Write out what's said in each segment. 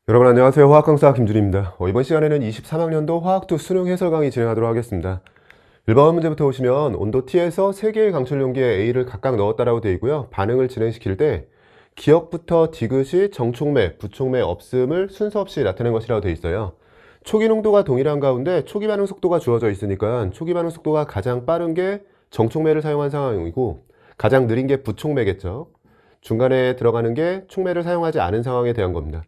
여러분 안녕하세요. 화학 강사 김준입니다. 이번 시간에는 23학년도 화학2 수능 해설 강의 진행하도록 하겠습니다. 1번 문제부터 보시면 온도 T에서 3개의 강철 용기에 A를 각각 넣었다라고 되어 있고요. 반응을 진행시킬 때 기억부터 디귿이 정촉매, 부촉매 없음을 순서 없이 나타낸 것이라고 되어 있어요. 초기 농도가 동일한 가운데 초기 반응 속도가 주어져 있으니까 초기 반응 속도가 가장 빠른 게 정촉매를 사용한 상황이고 가장 느린 게 부촉매겠죠. 중간에 들어가는 게 촉매를 사용하지 않은 상황에 대한 겁니다.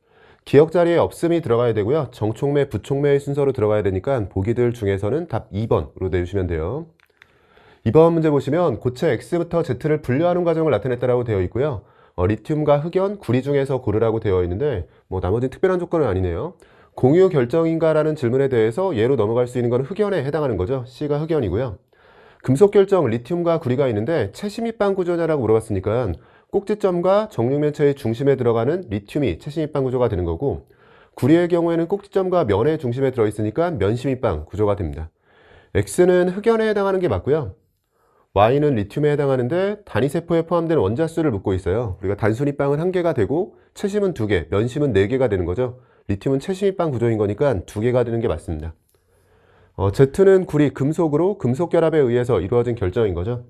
기억 자리에 없음이 들어가야 되고요. 정촉매, 부촉매의 순서로 들어가야 되니까 보기들 중에서는 답 2번으로 내주시면 돼요. 2번 문제 보시면 고체 X부터 Z를 분류하는 과정을 나타냈다라고 되어 있고요. 리튬과 흑연, 구리 중에서 고르라고 되어 있는데 나머지는 특별한 조건은 아니네요. 공유 결정인가라는 질문에 대해서 예로 넘어갈 수 있는 건 흑연에 해당하는 거죠. C가 흑연이고요. 금속 결정 리튬과 구리가 있는데 채심입방 구조냐라고 물어봤으니까 꼭지점과 정육면체의 중심에 들어가는 리튬이 채심입방 구조가 되는 거고, 구리의 경우에는 꼭지점과 면의 중심에 들어있으니까 면심입방 구조가 됩니다. X는 흑연에 해당하는 게 맞고요. Y는 리튬에 해당하는데 단위세포에 포함된 원자수를 묻고 있어요. 우리가 단순입방은 1개가 되고 채심은 2개, 면심은 4개가 되는 거죠. 리튬은 채심입방 구조인 거니까 2개가 되는 게 맞습니다. Z는 구리, 금속으로 금속 결합에 의해서 이루어진 결정인 거죠.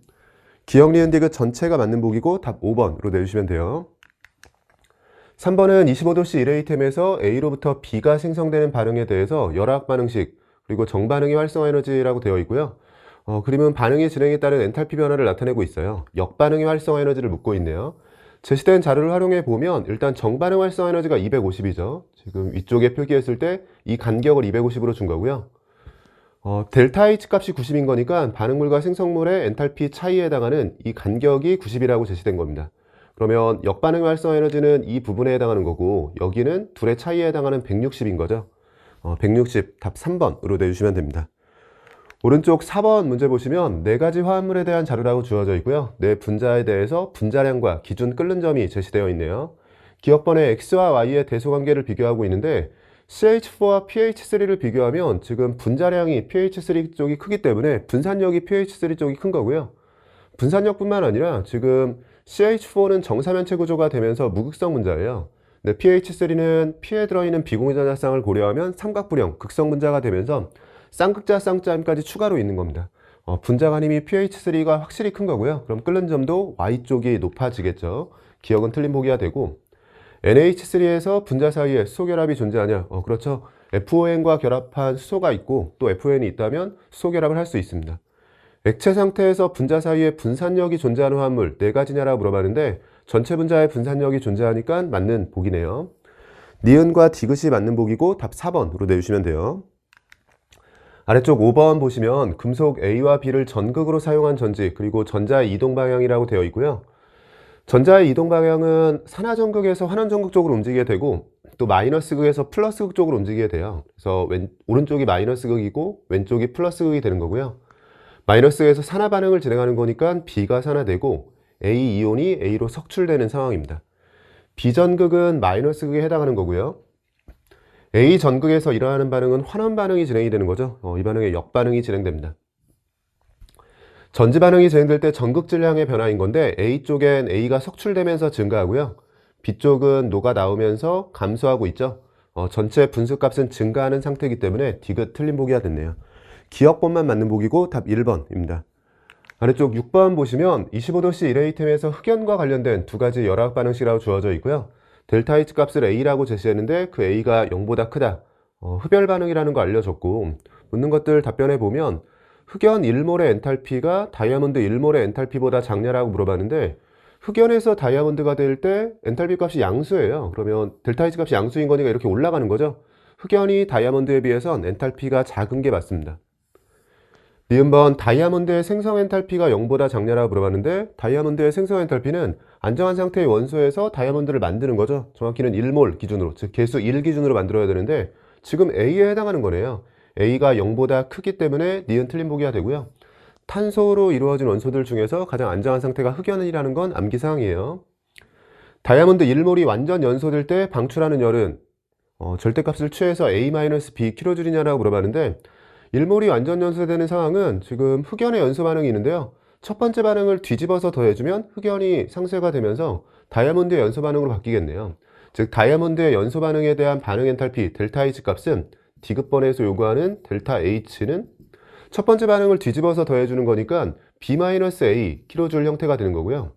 기억, 니은, 디귿 전체가 맞는 보기고 답 5번으로 내주시면 돼요. 3번은 25도씨 일레이템에서 A로부터 B가 생성되는 반응에 대해서 열화학 반응식 그리고 정반응의 활성화 에너지라고 되어 있고요. 그림은 반응의 진행에 따른 엔탈피 변화를 나타내고 있어요. 역반응의 활성화 에너지를 묻고 있네요. 제시된 자료를 활용해 보면 일단 정반응 활성화 에너지가 250이죠. 지금 위쪽에 표기했을 때 이 간격을 250으로 준 거고요. 델타 H 값이 90인 거니까 반응물과 생성물의 엔탈피 차이에 해당하는 이 간격이 90이라고 제시된 겁니다. 그러면 역반응의 활성화 에너지는 이 부분에 해당하는 거고 여기는 둘의 차이에 해당하는 160인 거죠. 160, 답 3번으로 내주시면 됩니다. 오른쪽 4번 문제 보시면 4가지 화합물에 대한 자료라고 주어져 있고요. 네 분자에 대해서 분자량과 기준 끓는 점이 제시되어 있네요. 기억번의 X와 Y의 대소관계를 비교하고 있는데 CH4와 pH3를 비교하면 지금 분자량이 pH3 쪽이 크기 때문에 분산력이 pH3 쪽이 큰 거고요. 분산력뿐만 아니라 지금 CH4는 정사면체 구조가 되면서 무극성 분자예요. 근데 pH3는 P에 들어있는 비공유전자쌍을 고려하면 삼각불형, 극성 분자가 되면서 쌍극자, 쌍자임까지 추가로 있는 겁니다. 분자 간임이 pH3가 확실히 큰 거고요. 그럼 끓는 점도 Y쪽이 높아지겠죠. 기억은 틀린 보기가 되고 NH3에서 분자 사이에 수소 결합이 존재하냐? 그렇죠. FON과 결합한 수소가 있고 또 FON이 있다면 수소 결합을 할 수 있습니다. 액체 상태에서 분자 사이에 분산력이 존재하는 화합물 4가지냐라고 물어봤는데 전체 분자에 분산력이 존재하니까 맞는 보기네요. 니은과 디귿이 맞는 보기고 답 4번으로 내주시면 돼요. 아래쪽 5번 보시면 금속 A와 B를 전극으로 사용한 전지 그리고 전자의 이동 방향이라고 되어 있고요. 전자의 이동 방향은 산화전극에서 환원전극 쪽으로 움직이게 되고 또 마이너스극에서 플러스극 쪽으로 움직이게 돼요. 그래서 오른쪽이 마이너스극이고 왼쪽이 플러스극이 되는 거고요. 마이너스에서 산화 반응을 진행하는 거니까 B가 산화되고 A 이온이 A로 석출되는 상황입니다. 비전극은 마이너스극에 해당하는 거고요. A 전극에서 일어나는 반응은 환원 반응이 진행이 되는 거죠. 이 반응에 역반응이 진행됩니다. 전지 반응이 진행될 때 전극 질량의 변화인 건데 A쪽엔 A가 석출되면서 증가하고요. B쪽은 녹아 나오면서 감소하고 있죠. 전체 분수값은 증가하는 상태이기 때문에 디귿 틀린 보기가 됐네요. 기억번만 맞는 보기고 답 1번입니다. 아래쪽 6번 보시면 25도씨 일레이템에서 흑연과 관련된 2가지 열화학 반응식이라고 주어져 있고요. 델타 H 값을 A라고 제시했는데 그 A가 0보다 크다. 흡열 반응이라는 거 알려줬고 묻는 것들 답변해 보면 흑연 1몰의 엔탈피가 다이아몬드 1몰의 엔탈피보다 작냐라고 물어봤는데 흑연에서 다이아몬드가 될 때 엔탈피 값이 양수예요. 그러면 델타 H 값이 양수인 거니까 이렇게 올라가는 거죠. 흑연이 다이아몬드에 비해선 엔탈피가 작은 게 맞습니다. 니은번 다이아몬드의 생성 엔탈피가 0보다 작냐라고 물어봤는데 다이아몬드의 생성 엔탈피는 안정한 상태의 원소에서 다이아몬드를 만드는 거죠. 정확히는 1몰 기준으로, 즉 개수 1 기준으로 만들어야 되는데 지금 A에 해당하는 거네요. A가 0보다 크기 때문에 니은 틀린 보기가 되고요. 탄소로 이루어진 원소들 중에서 가장 안정한 상태가 흑연이라는 건 암기사항이에요. 다이아몬드 1몰이 완전 연소될 때 방출하는 열은 절대값을 취해서 A-B kJ냐라고 물어봤는데 1몰이 완전 연소되는 상황은 지금 흑연의 연소 반응이 있는데요. 첫 번째 반응을 뒤집어서 더해주면 흑연이 상쇄가 되면서 다이아몬드의 연소 반응으로 바뀌겠네요. 즉 다이아몬드의 연소 반응에 대한 반응 엔탈피 델타 H 값은 D급번에서 요구하는 델타 H는 첫 번째 반응을 뒤집어서 더해주는 거니까 B-A kJ 형태가 되는 거고요.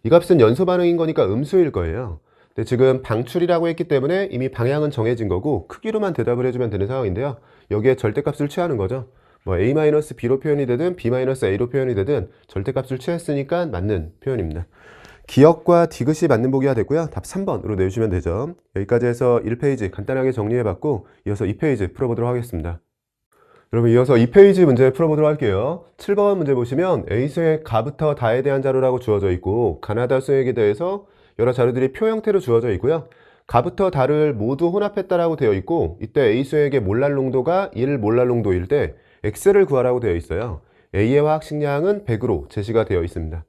이 값은 연소 반응인 거니까 음수일 거예요. 근데 지금 방출이라고 했기 때문에 이미 방향은 정해진 거고 크기로만 대답을 해주면 되는 상황인데요. 여기에 절대값을 취하는 거죠. 뭐 A-B로 표현이 되든 B-A로 표현이 되든 절대값을 취했으니까 맞는 표현입니다. 기억과 디귿이 맞는 보기가 됐고요. 답 3번으로 내주시면 되죠. 여기까지 해서 1페이지 간단하게 정리해봤고 이어서 2페이지 풀어보도록 하겠습니다. 여러분 이어서 2페이지 문제 풀어보도록 할게요. 7번 문제 보시면 A수의 가부터 다에 대한 자료라고 주어져 있고 가나다 수액에 대해서 여러 자료들이 표 형태로 주어져 있고요. 가부터 다를 모두 혼합했다라고 되어 있고 이때 A수액의 몰랄 농도가 1 몰랄 농도일 때 X를 구하라고 되어 있어요. A의 화학식량은 100으로 제시가 되어 있습니다.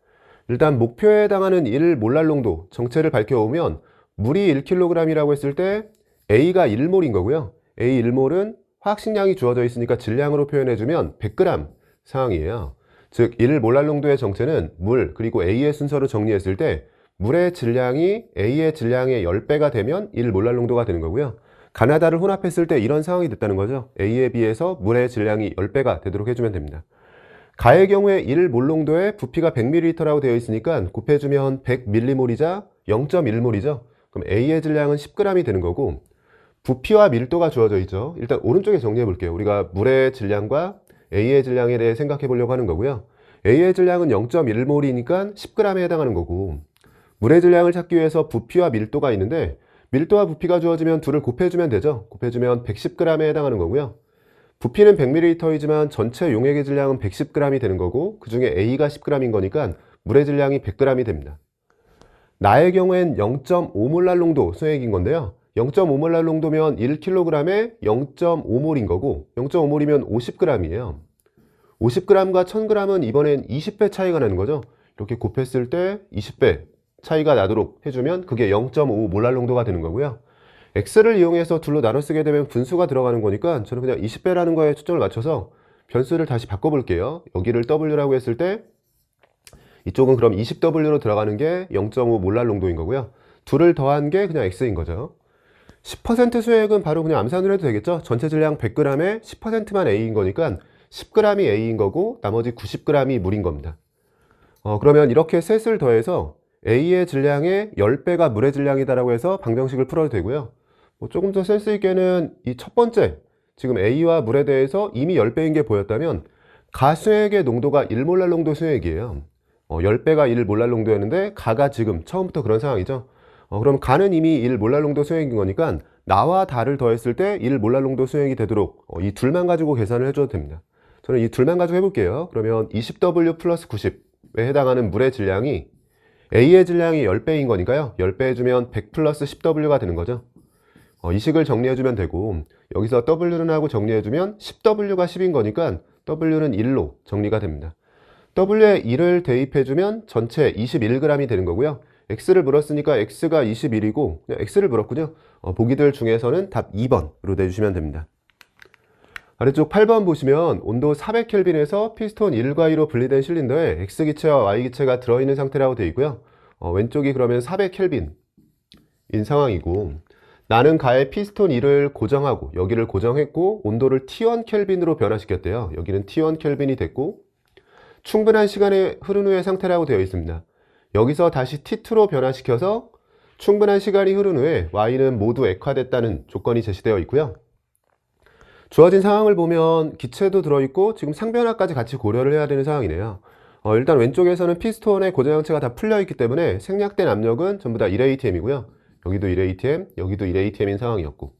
일단 목표에 해당하는 1 몰랄 농도 정체를 밝혀오면 물이 1kg이라고 했을 때 A가 1몰인 거고요. A 1몰은 화학식량이 주어져 있으니까 질량으로 표현해주면 100g 상황이에요. 즉 1 몰랄 농도의 정체는 물 그리고 A의 순서로 정리했을 때 물의 질량이 A의 질량의 10배가 되면 1 몰랄 농도가 되는 거고요. 가나다를 혼합했을 때 이런 상황이 됐다는 거죠. A에 비해서 물의 질량이 10배가 되도록 해주면 됩니다. 가의 경우에 1 몰 농도에 부피가 100ml라고 되어 있으니까 곱해주면 100ml이자 0.1몰이죠. 그럼 A의 질량은 10g이 되는 거고 부피와 밀도가 주어져 있죠. 일단 오른쪽에 정리해 볼게요. 우리가 물의 질량과 A의 질량에 대해 생각해 보려고 하는 거고요. A의 질량은 0.1몰이니까 10g에 해당하는 거고 물의 질량을 찾기 위해서 부피와 밀도가 있는데 밀도와 부피가 주어지면 둘을 곱해주면 되죠. 곱해주면 110g에 해당하는 거고요. 부피는 100ml이지만 전체 용액의 질량은 110g이 되는 거고 그 중에 A가 10g인 거니까 물의 질량이 100g이 됩니다. 나의 경우엔 0.5몰랄 농도 수액인 건데요. 0.5몰랄 농도면 1kg에 0.5몰인 거고 0.5몰이면 50g이에요. 50g과 1000g은 이번엔 20배 차이가 나는 거죠. 이렇게 곱했을 때 20배 차이가 나도록 해주면 그게 0.5몰랄 농도가 되는 거고요. x를 이용해서 둘로 나눠 쓰게 되면 분수가 들어가는 거니까 저는 그냥 20배라는 거에 초점을 맞춰서 변수를 다시 바꿔볼게요. 여기를 w라고 했을 때 이쪽은 그럼 20w로 들어가는 게 0.5몰랄 농도인 거고요. 둘을 더한 게 그냥 x인 거죠. 10% 수액은 바로 그냥 암산을 해도 되겠죠. 전체 질량 100g에 10%만 A인 거니까 10g이 A인 거고 나머지 90g이 물인 겁니다. 그러면 이렇게 셋을 더해서 A의 질량의 10배가 물의 질량이다라고 해서 방정식을 풀어도 되고요. 조금 더 센스 있게는 이 첫 번째 지금 A와 물에 대해서 이미 10배인 게 보였다면 가수액의 농도가 1몰랄 농도 수액이에요. 10배가 1몰랄 농도였는데 가가 지금 처음부터 그런 상황이죠. 그럼 가는 이미 1몰랄 농도 수액인 거니까 나와 다를 더했을 때 1몰랄 농도 수액이 되도록 이 둘만 가지고 계산을 해줘도 됩니다. 저는 이 둘만 가지고 해볼게요. 그러면 20W 플러스 90에 해당하는 물의 질량이 A의 질량이 10배인 거니까요. 10배 해주면 100 플러스 10W가 되는 거죠. 이 식을 정리해주면 되고 여기서 W는 하고 정리해주면 10W가 10인 거니까 W는 1로 정리가 됩니다. W에 1을 대입해주면 전체 21g이 되는 거고요. X를 물었으니까 X가 21이고 그냥 X를 물었군요. 보기들 중에서는 답 2번으로 내주시면 됩니다. 아래쪽 8번 보시면 온도 400켈빈에서 피스톤 1과 2로 분리된 실린더에 X기체와 Y기체가 들어있는 상태라고 되어 있고요. 왼쪽이 그러면 400켈빈인 상황이고 나는 가에 피스톤 1을 고정하고 여기를 고정했고 온도를 T1 켈빈으로 변화시켰대요. 여기는 T1 켈빈이 됐고 충분한 시간이 흐른 후의 상태라고 되어 있습니다. 여기서 다시 T2로 변화시켜서 충분한 시간이 흐른 후에 Y는 모두 액화됐다는 조건이 제시되어 있고요. 주어진 상황을 보면 기체도 들어있고 지금 상변화까지 같이 고려를 해야 되는 상황이네요. 일단 왼쪽에서는 피스톤의 고정형체가 다 풀려있기 때문에 생략된 압력은 전부 다 1atm이고요. 여기도 1atm, 여기도 1atm인 상황이었고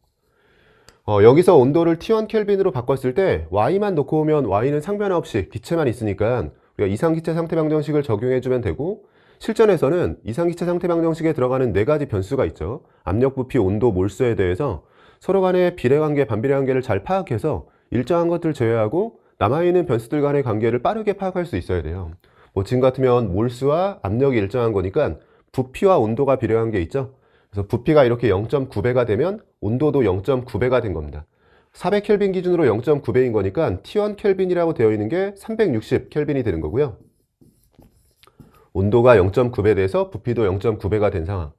여기서 온도를 T1 켈빈으로 바꿨을 때 Y만 놓고 오면 Y는 상변화 없이 기체만 있으니까 우리가 이상기체 상태 방정식을 적용해주면 되고 실전에서는 이상기체 상태 방정식에 들어가는 4가지 변수가 있죠. 압력, 부피, 온도, 몰수에 대해서 서로 간의 비례관계, 반비례관계를 잘 파악해서 일정한 것들 제외하고 남아있는 변수들 간의 관계를 빠르게 파악할 수 있어야 돼요. 지금 같으면 몰수와 압력이 일정한 거니까 부피와 온도가 비례관계 있죠. 그래서 부피가 이렇게 0.9배가 되면 온도도 0.9배가 된 겁니다. 400켈빈 기준으로 0.9배인 거니까 T1 켈빈이라고 되어 있는 게 360 켈빈이 되는 거고요. 온도가 0.9배 돼서 부피도 0.9배가 된 상황.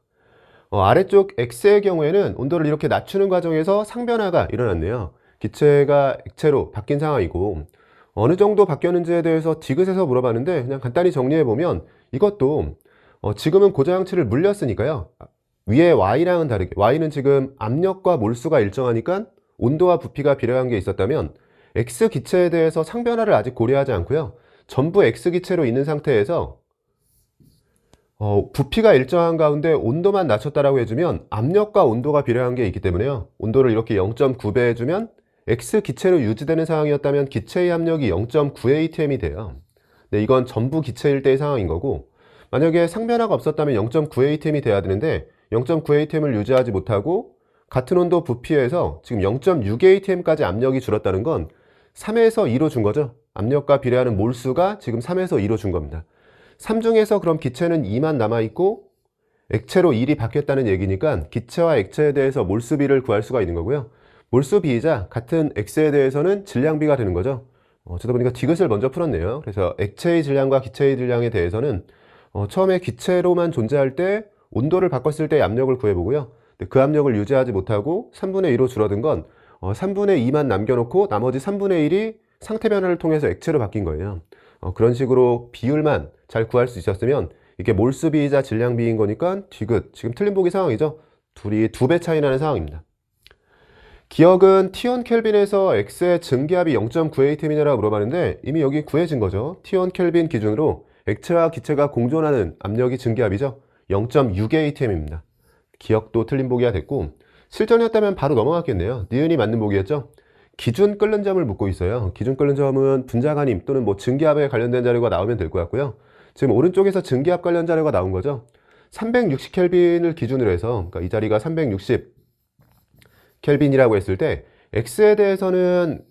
아래쪽 X의 경우에는 온도를 이렇게 낮추는 과정에서 상변화가 일어났네요. 기체가 액체로 바뀐 상황이고, 어느 정도 바뀌었는지에 대해서 디귿에서 물어봤는데 그냥 간단히 정리해보면 이것도 지금은 고저항치를 물렸으니까요. 위에 Y랑은 다르게 Y는 지금 압력과 몰수가 일정하니까 온도와 부피가 비례한 게 있었다면 X 기체에 대해서 상변화를 아직 고려하지 않고요. 전부 X 기체로 있는 상태에서 부피가 일정한 가운데 온도만 낮췄다라고 해주면 압력과 온도가 비례한 게 있기 때문에요. 온도를 이렇게 0.9배 해주면 X 기체로 유지되는 상황이었다면 기체의 압력이 0.9atm이 돼요. 네, 이건 전부 기체일 때의 상황인 거고, 만약에 상변화가 없었다면 0.9atm이 돼야 되는데 0.9atm을 유지하지 못하고 같은 온도 부피에서 지금 0.6atm까지 압력이 줄었다는 건 3에서 2로 준 거죠. 압력과 비례하는 몰수가 지금 3에서 2로 준 겁니다. 3 중에서 그럼 기체는 2만 남아있고 액체로 1이 바뀌었다는 얘기니까 기체와 액체에 대해서 몰수비를 구할 수가 있는 거고요. 몰수비이자 같은 X에 대해서는 질량비가 되는 거죠. 어쩌다 보니까 디귿을 먼저 풀었네요. 그래서 액체의 질량과 기체의 질량에 대해서는 처음에 기체로만 존재할 때 온도를 바꿨을 때 압력을 구해보고요. 그 압력을 유지하지 못하고 3분의 2로 줄어든 건 3분의 2만 남겨놓고 나머지 3분의 1이 상태 변화를 통해서 액체로 바뀐 거예요. 그런 식으로 비율만 잘 구할 수 있었으면 이게 몰수비이자 질량비인 거니까 디귿, 지금 틀린 보기 상황이죠. 둘이 2배 차이 나는 상황입니다. 기억은 T1 켈빈에서 X의 증기압이 0.9atm이냐라고 물어봤는데 이미 여기 구해진 거죠. T1 켈빈 기준으로 액체와 기체가 공존하는 압력이 증기압이죠. 0.6atm입니다. 기억도 틀린 보기가 됐고, 실전이었다면 바로 넘어갔겠네요. 니은이 맞는 보기였죠. 기준 끓는 점을 묻고 있어요. 기준 끓는 점은 분자간임 또는 뭐 증기압에 관련된 자료가 나오면 될 것 같고요. 지금 오른쪽에서 증기압 관련 자료가 나온 거죠. 360켈빈을 기준으로 해서, 그러니까 이 자리가 360켈빈이라고 했을 때 X에 대해서는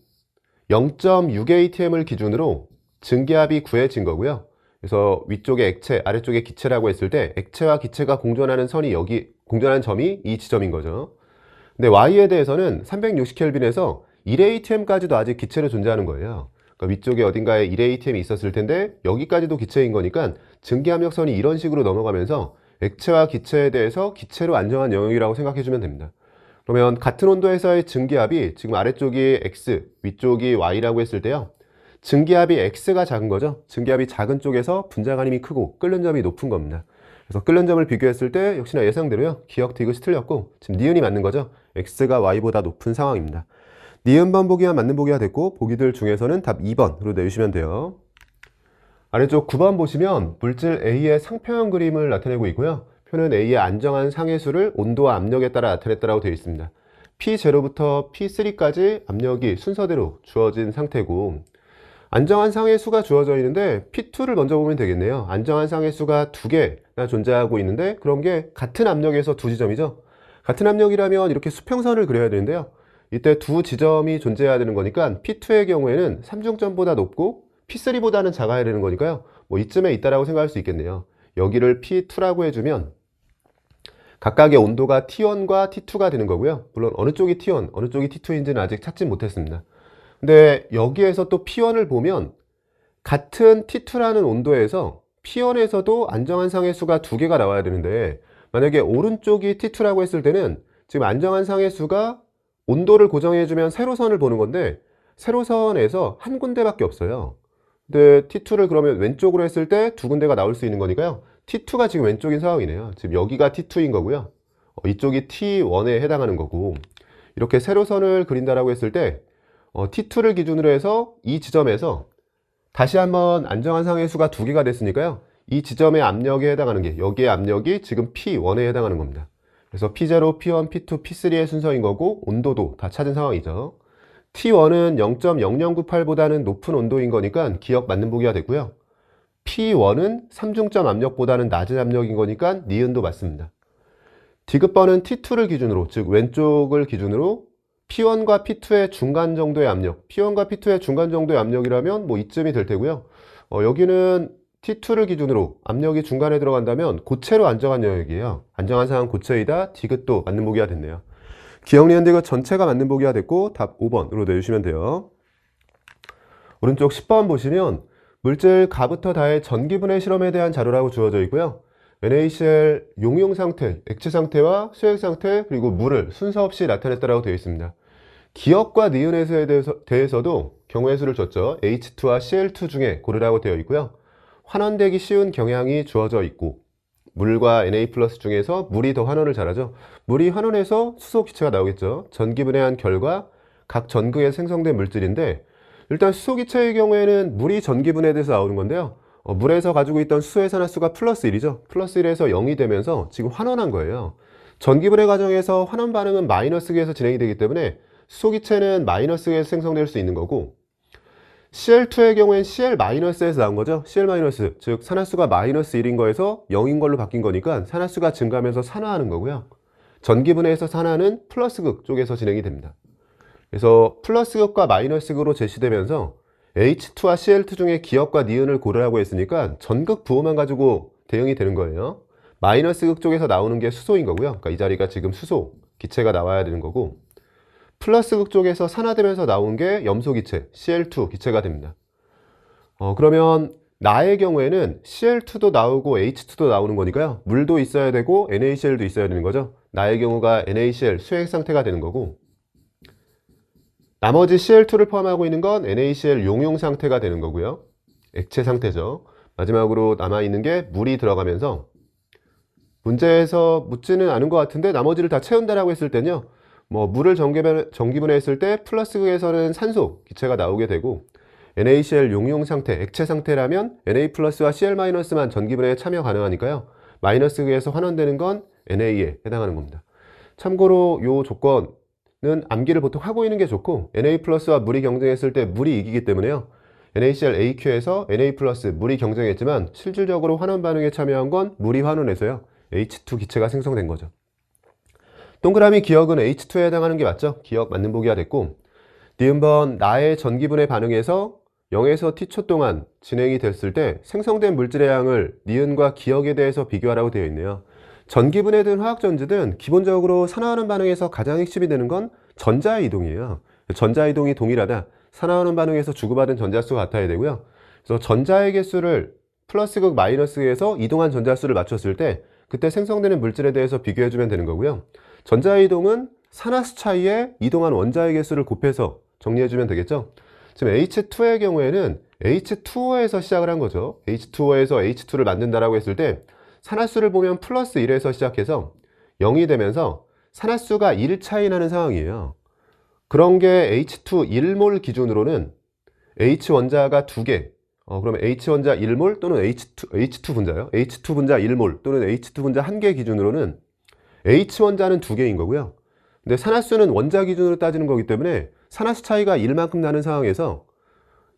0.6atm을 기준으로 증기압이 구해진 거고요. 그래서 위쪽에 액체, 아래쪽에 기체라고 했을 때 액체와 기체가 공존하는 선이 여기, 공존하는 점이 이 지점인 거죠. 근데 Y에 대해서는 360켈빈에서 1atm까지도 아직 기체로 존재하는 거예요. 그러니까 위쪽에 어딘가에 1atm이 있었을 텐데 여기까지도 기체인 거니까 증기압력선이 이런 식으로 넘어가면서 액체와 기체에 대해서 기체로 안정한 영역이라고 생각해 주면 됩니다. 그러면 같은 온도에서의 증기압이 지금 아래쪽이 X, 위쪽이 Y라고 했을 때요. 증기압이 X가 작은 거죠. 증기압이 작은 쪽에서 분자간임이 크고 끓는 점이 높은 겁니다. 그래서 끓는 점을 비교했을 때 역시나 예상대로요. 기억 디귿이 틀렸고 지금 니은이 맞는 거죠. X가 Y보다 높은 상황입니다. 니은번 보기와 맞는 보기가 됐고 보기들 중에서는 답 2번으로 내주시면 돼요. 아래쪽 9번 보시면 물질 A의 상평형 그림을 나타내고 있고요. 표는 A의 안정한 상해수를 온도와 압력에 따라 나타냈다고 되어 있습니다. P0부터 P3까지 압력이 순서대로 주어진 상태고, 안정한 상해수가 주어져 있는데 P2를 먼저 보면 되겠네요. 안정한 상해수가 2개나 존재하고 있는데 그런 게 같은 압력에서 두 지점이죠. 같은 압력이라면 이렇게 수평선을 그려야 되는데요. 이때 두 지점이 존재해야 되는 거니까 P2의 경우에는 삼중점보다 높고 P3보다는 작아야 되는 거니까요. 뭐 이쯤에 있다라고 생각할 수 있겠네요. 여기를 P2라고 해주면 각각의 온도가 T1과 T2가 되는 거고요. 물론 어느 쪽이 T1, 어느 쪽이 T2인지는 아직 찾지 못했습니다. 근데 여기에서 또 P1을 보면 같은 T2라는 온도에서 P1에서도 안정한 상해수가 2개가 나와야 되는데, 만약에 오른쪽이 T2라고 했을 때는 지금 안정한 상해수가 온도를 고정해주면 세로선을 보는 건데 세로선에서 한 군데밖에 없어요. 근데 T2를 그러면 왼쪽으로 했을 때 두 군데가 나올 수 있는 거니까요. T2가 지금 왼쪽인 상황이네요. 지금 여기가 T2인 거고요. 이쪽이 T1에 해당하는 거고, 이렇게 세로선을 그린다라고 했을 때 T2를 기준으로 해서 이 지점에서 다시 한번 안정한 상해수가 2개가 됐으니까요. 이 지점의 압력에 해당하는 게, 여기의 압력이 지금 P1에 해당하는 겁니다. 그래서 P0, P1, P2, P3의 순서인 거고 온도도 다 찾은 상황이죠. T1은 0.0098보다는 높은 온도인 거니까 기억 맞는 보기가 됐고요. P1은 삼중점 압력보다는 낮은 압력인 거니까 니은도 맞습니다. 디귿번은 T2를 기준으로, 즉 왼쪽을 기준으로 P1과 P2의 중간 정도의 압력, P1과 P2의 중간 정도의 압력이라면 뭐 이쯤이 될 테고요. 여기는 T2를 기준으로 압력이 중간에 들어간다면 고체로 안정한 영역이에요. 안정한 상황 고체이다. 디귿도 맞는 보기가 됐네요. 기억 니은 디귿 전체가 맞는 보기가 됐고 답 5번으로 내주시면 돼요. 오른쪽 10번 보시면 물질 가부터 다의 전기분해 실험에 대한 자료라고 주어져 있고요. NaCl 용융 상태, 액체 상태와 수액 상태, 그리고 물을 순서 없이 나타냈다라고 되어 있습니다. 기억과 니은에 대해서도 경우의 수를 줬죠. H2와 Cl2 중에 고르라고 되어 있고요. 환원되기 쉬운 경향이 주어져 있고, 물과 Na 플러스 중에서 물이 더 환원을 잘하죠. 물이 환원해서 수소 기체가 나오겠죠. 전기분해한 결과 각 전극에 생성된 물질인데, 일단 수소 기체의 경우에는 물이 전기분해돼서 나오는 건데요. 물에서 가지고 있던 수소의 산화수가 플러스 1이죠. 플러스 1에서 0이 되면서 지금 환원한 거예요. 전기분해 과정에서 환원 반응은 마이너스 기에서 진행이 되기 때문에 수소 기체는 마이너스 기에서 생성될 수 있는 거고, Cl2의 경우엔 Cl-에서 나온 거죠. Cl-, 즉 산화수가 마이너스 1인 거에서 0인 걸로 바뀐 거니까 산화수가 증가하면서 산화하는 거고요. 전기분해에서 산화는 플러스극 쪽에서 진행이 됩니다. 그래서 플러스극과 마이너스극으로 제시되면서 H2와 Cl2 중에 기억과 니은을 고르라고 했으니까 전극 부호만 가지고 대응이 되는 거예요. 마이너스극 쪽에서 나오는 게 수소인 거고요. 그러니까 이 자리가 지금 수소 기체가 나와야 되는 거고, 플러스극 쪽에서 산화되면서 나온 게 염소 기체, Cl2 기체가 됩니다. 그러면 나의 경우에는 Cl2도 나오고 H2도 나오는 거니까요. 물도 있어야 되고 NaCl도 있어야 되는 거죠. 나의 경우가 NaCl 수액 상태가 되는 거고, 나머지 Cl2를 포함하고 있는 건 NaCl 용융 상태가 되는 거고요. 액체 상태죠. 마지막으로 남아있는 게 물이 들어가면서, 문제에서 묻지는 않은 것 같은데 나머지를 다 채운다라고 했을 때는요, 물을 전기분해했을 때 플러스극에서는 산소 기체가 나오게 되고, NaCl 용융 상태, 액체 상태라면 Na 플러스와 Cl-만 전기분해에 참여 가능하니까요. 마이너스극에서 환원되는 건 Na에 해당하는 겁니다. 참고로 이 조건은 암기를 보통 하고 있는 게 좋고, Na 플러스와 물이 경쟁했을 때 물이 이기기 때문에요. NaCl AQ에서 Na 플러스 물이 경쟁했지만 실질적으로 환원 반응에 참여한 건 물이 환원해서요. H2 기체가 생성된 거죠. 동그라미 기억은 H2에 해당하는 게 맞죠? 기억 맞는 보기가 됐고, 니은번 나의 전기분해 반응에서 0에서 t초 동안 진행이 됐을 때 생성된 물질의 양을 니은과 기억에 대해서 비교하라고 되어 있네요. 전기분해든 화학전지든 기본적으로 산화하는 반응에서 가장 핵심이 되는 건 전자의 이동이에요. 전자 이동이 동일하다. 산화하는 반응에서 주고받은 전자수가 같아야 되고요. 그래서 전자의 개수를 플러스극 마이너스극에서 이동한 전자수를 맞췄을 때 그때 생성되는 물질에 대해서 비교해주면 되는 거고요. 전자의 이동은 산화수 차이에 이동한 원자의 개수를 곱해서 정리해주면 되겠죠. 지금 H2의 경우에는 H2O에서 시작을 한 거죠. H2O에서 H2를 만든다라고 했을 때 산화수를 보면 플러스 1에서 시작해서 0이 되면서 산화수가 1 차이 나는 상황이에요. 그런 게 H2 1몰 기준으로는 H 원자가 2개, 그러면 H 원자 1몰 또는 H2 분자요. H2 분자 1몰 또는 H2 분자 1개 기준으로는 H 원자는 2개인 거고요. 근데 산화수는 원자 기준으로 따지는 거기 때문에 산화수 차이가 1만큼 나는 상황에서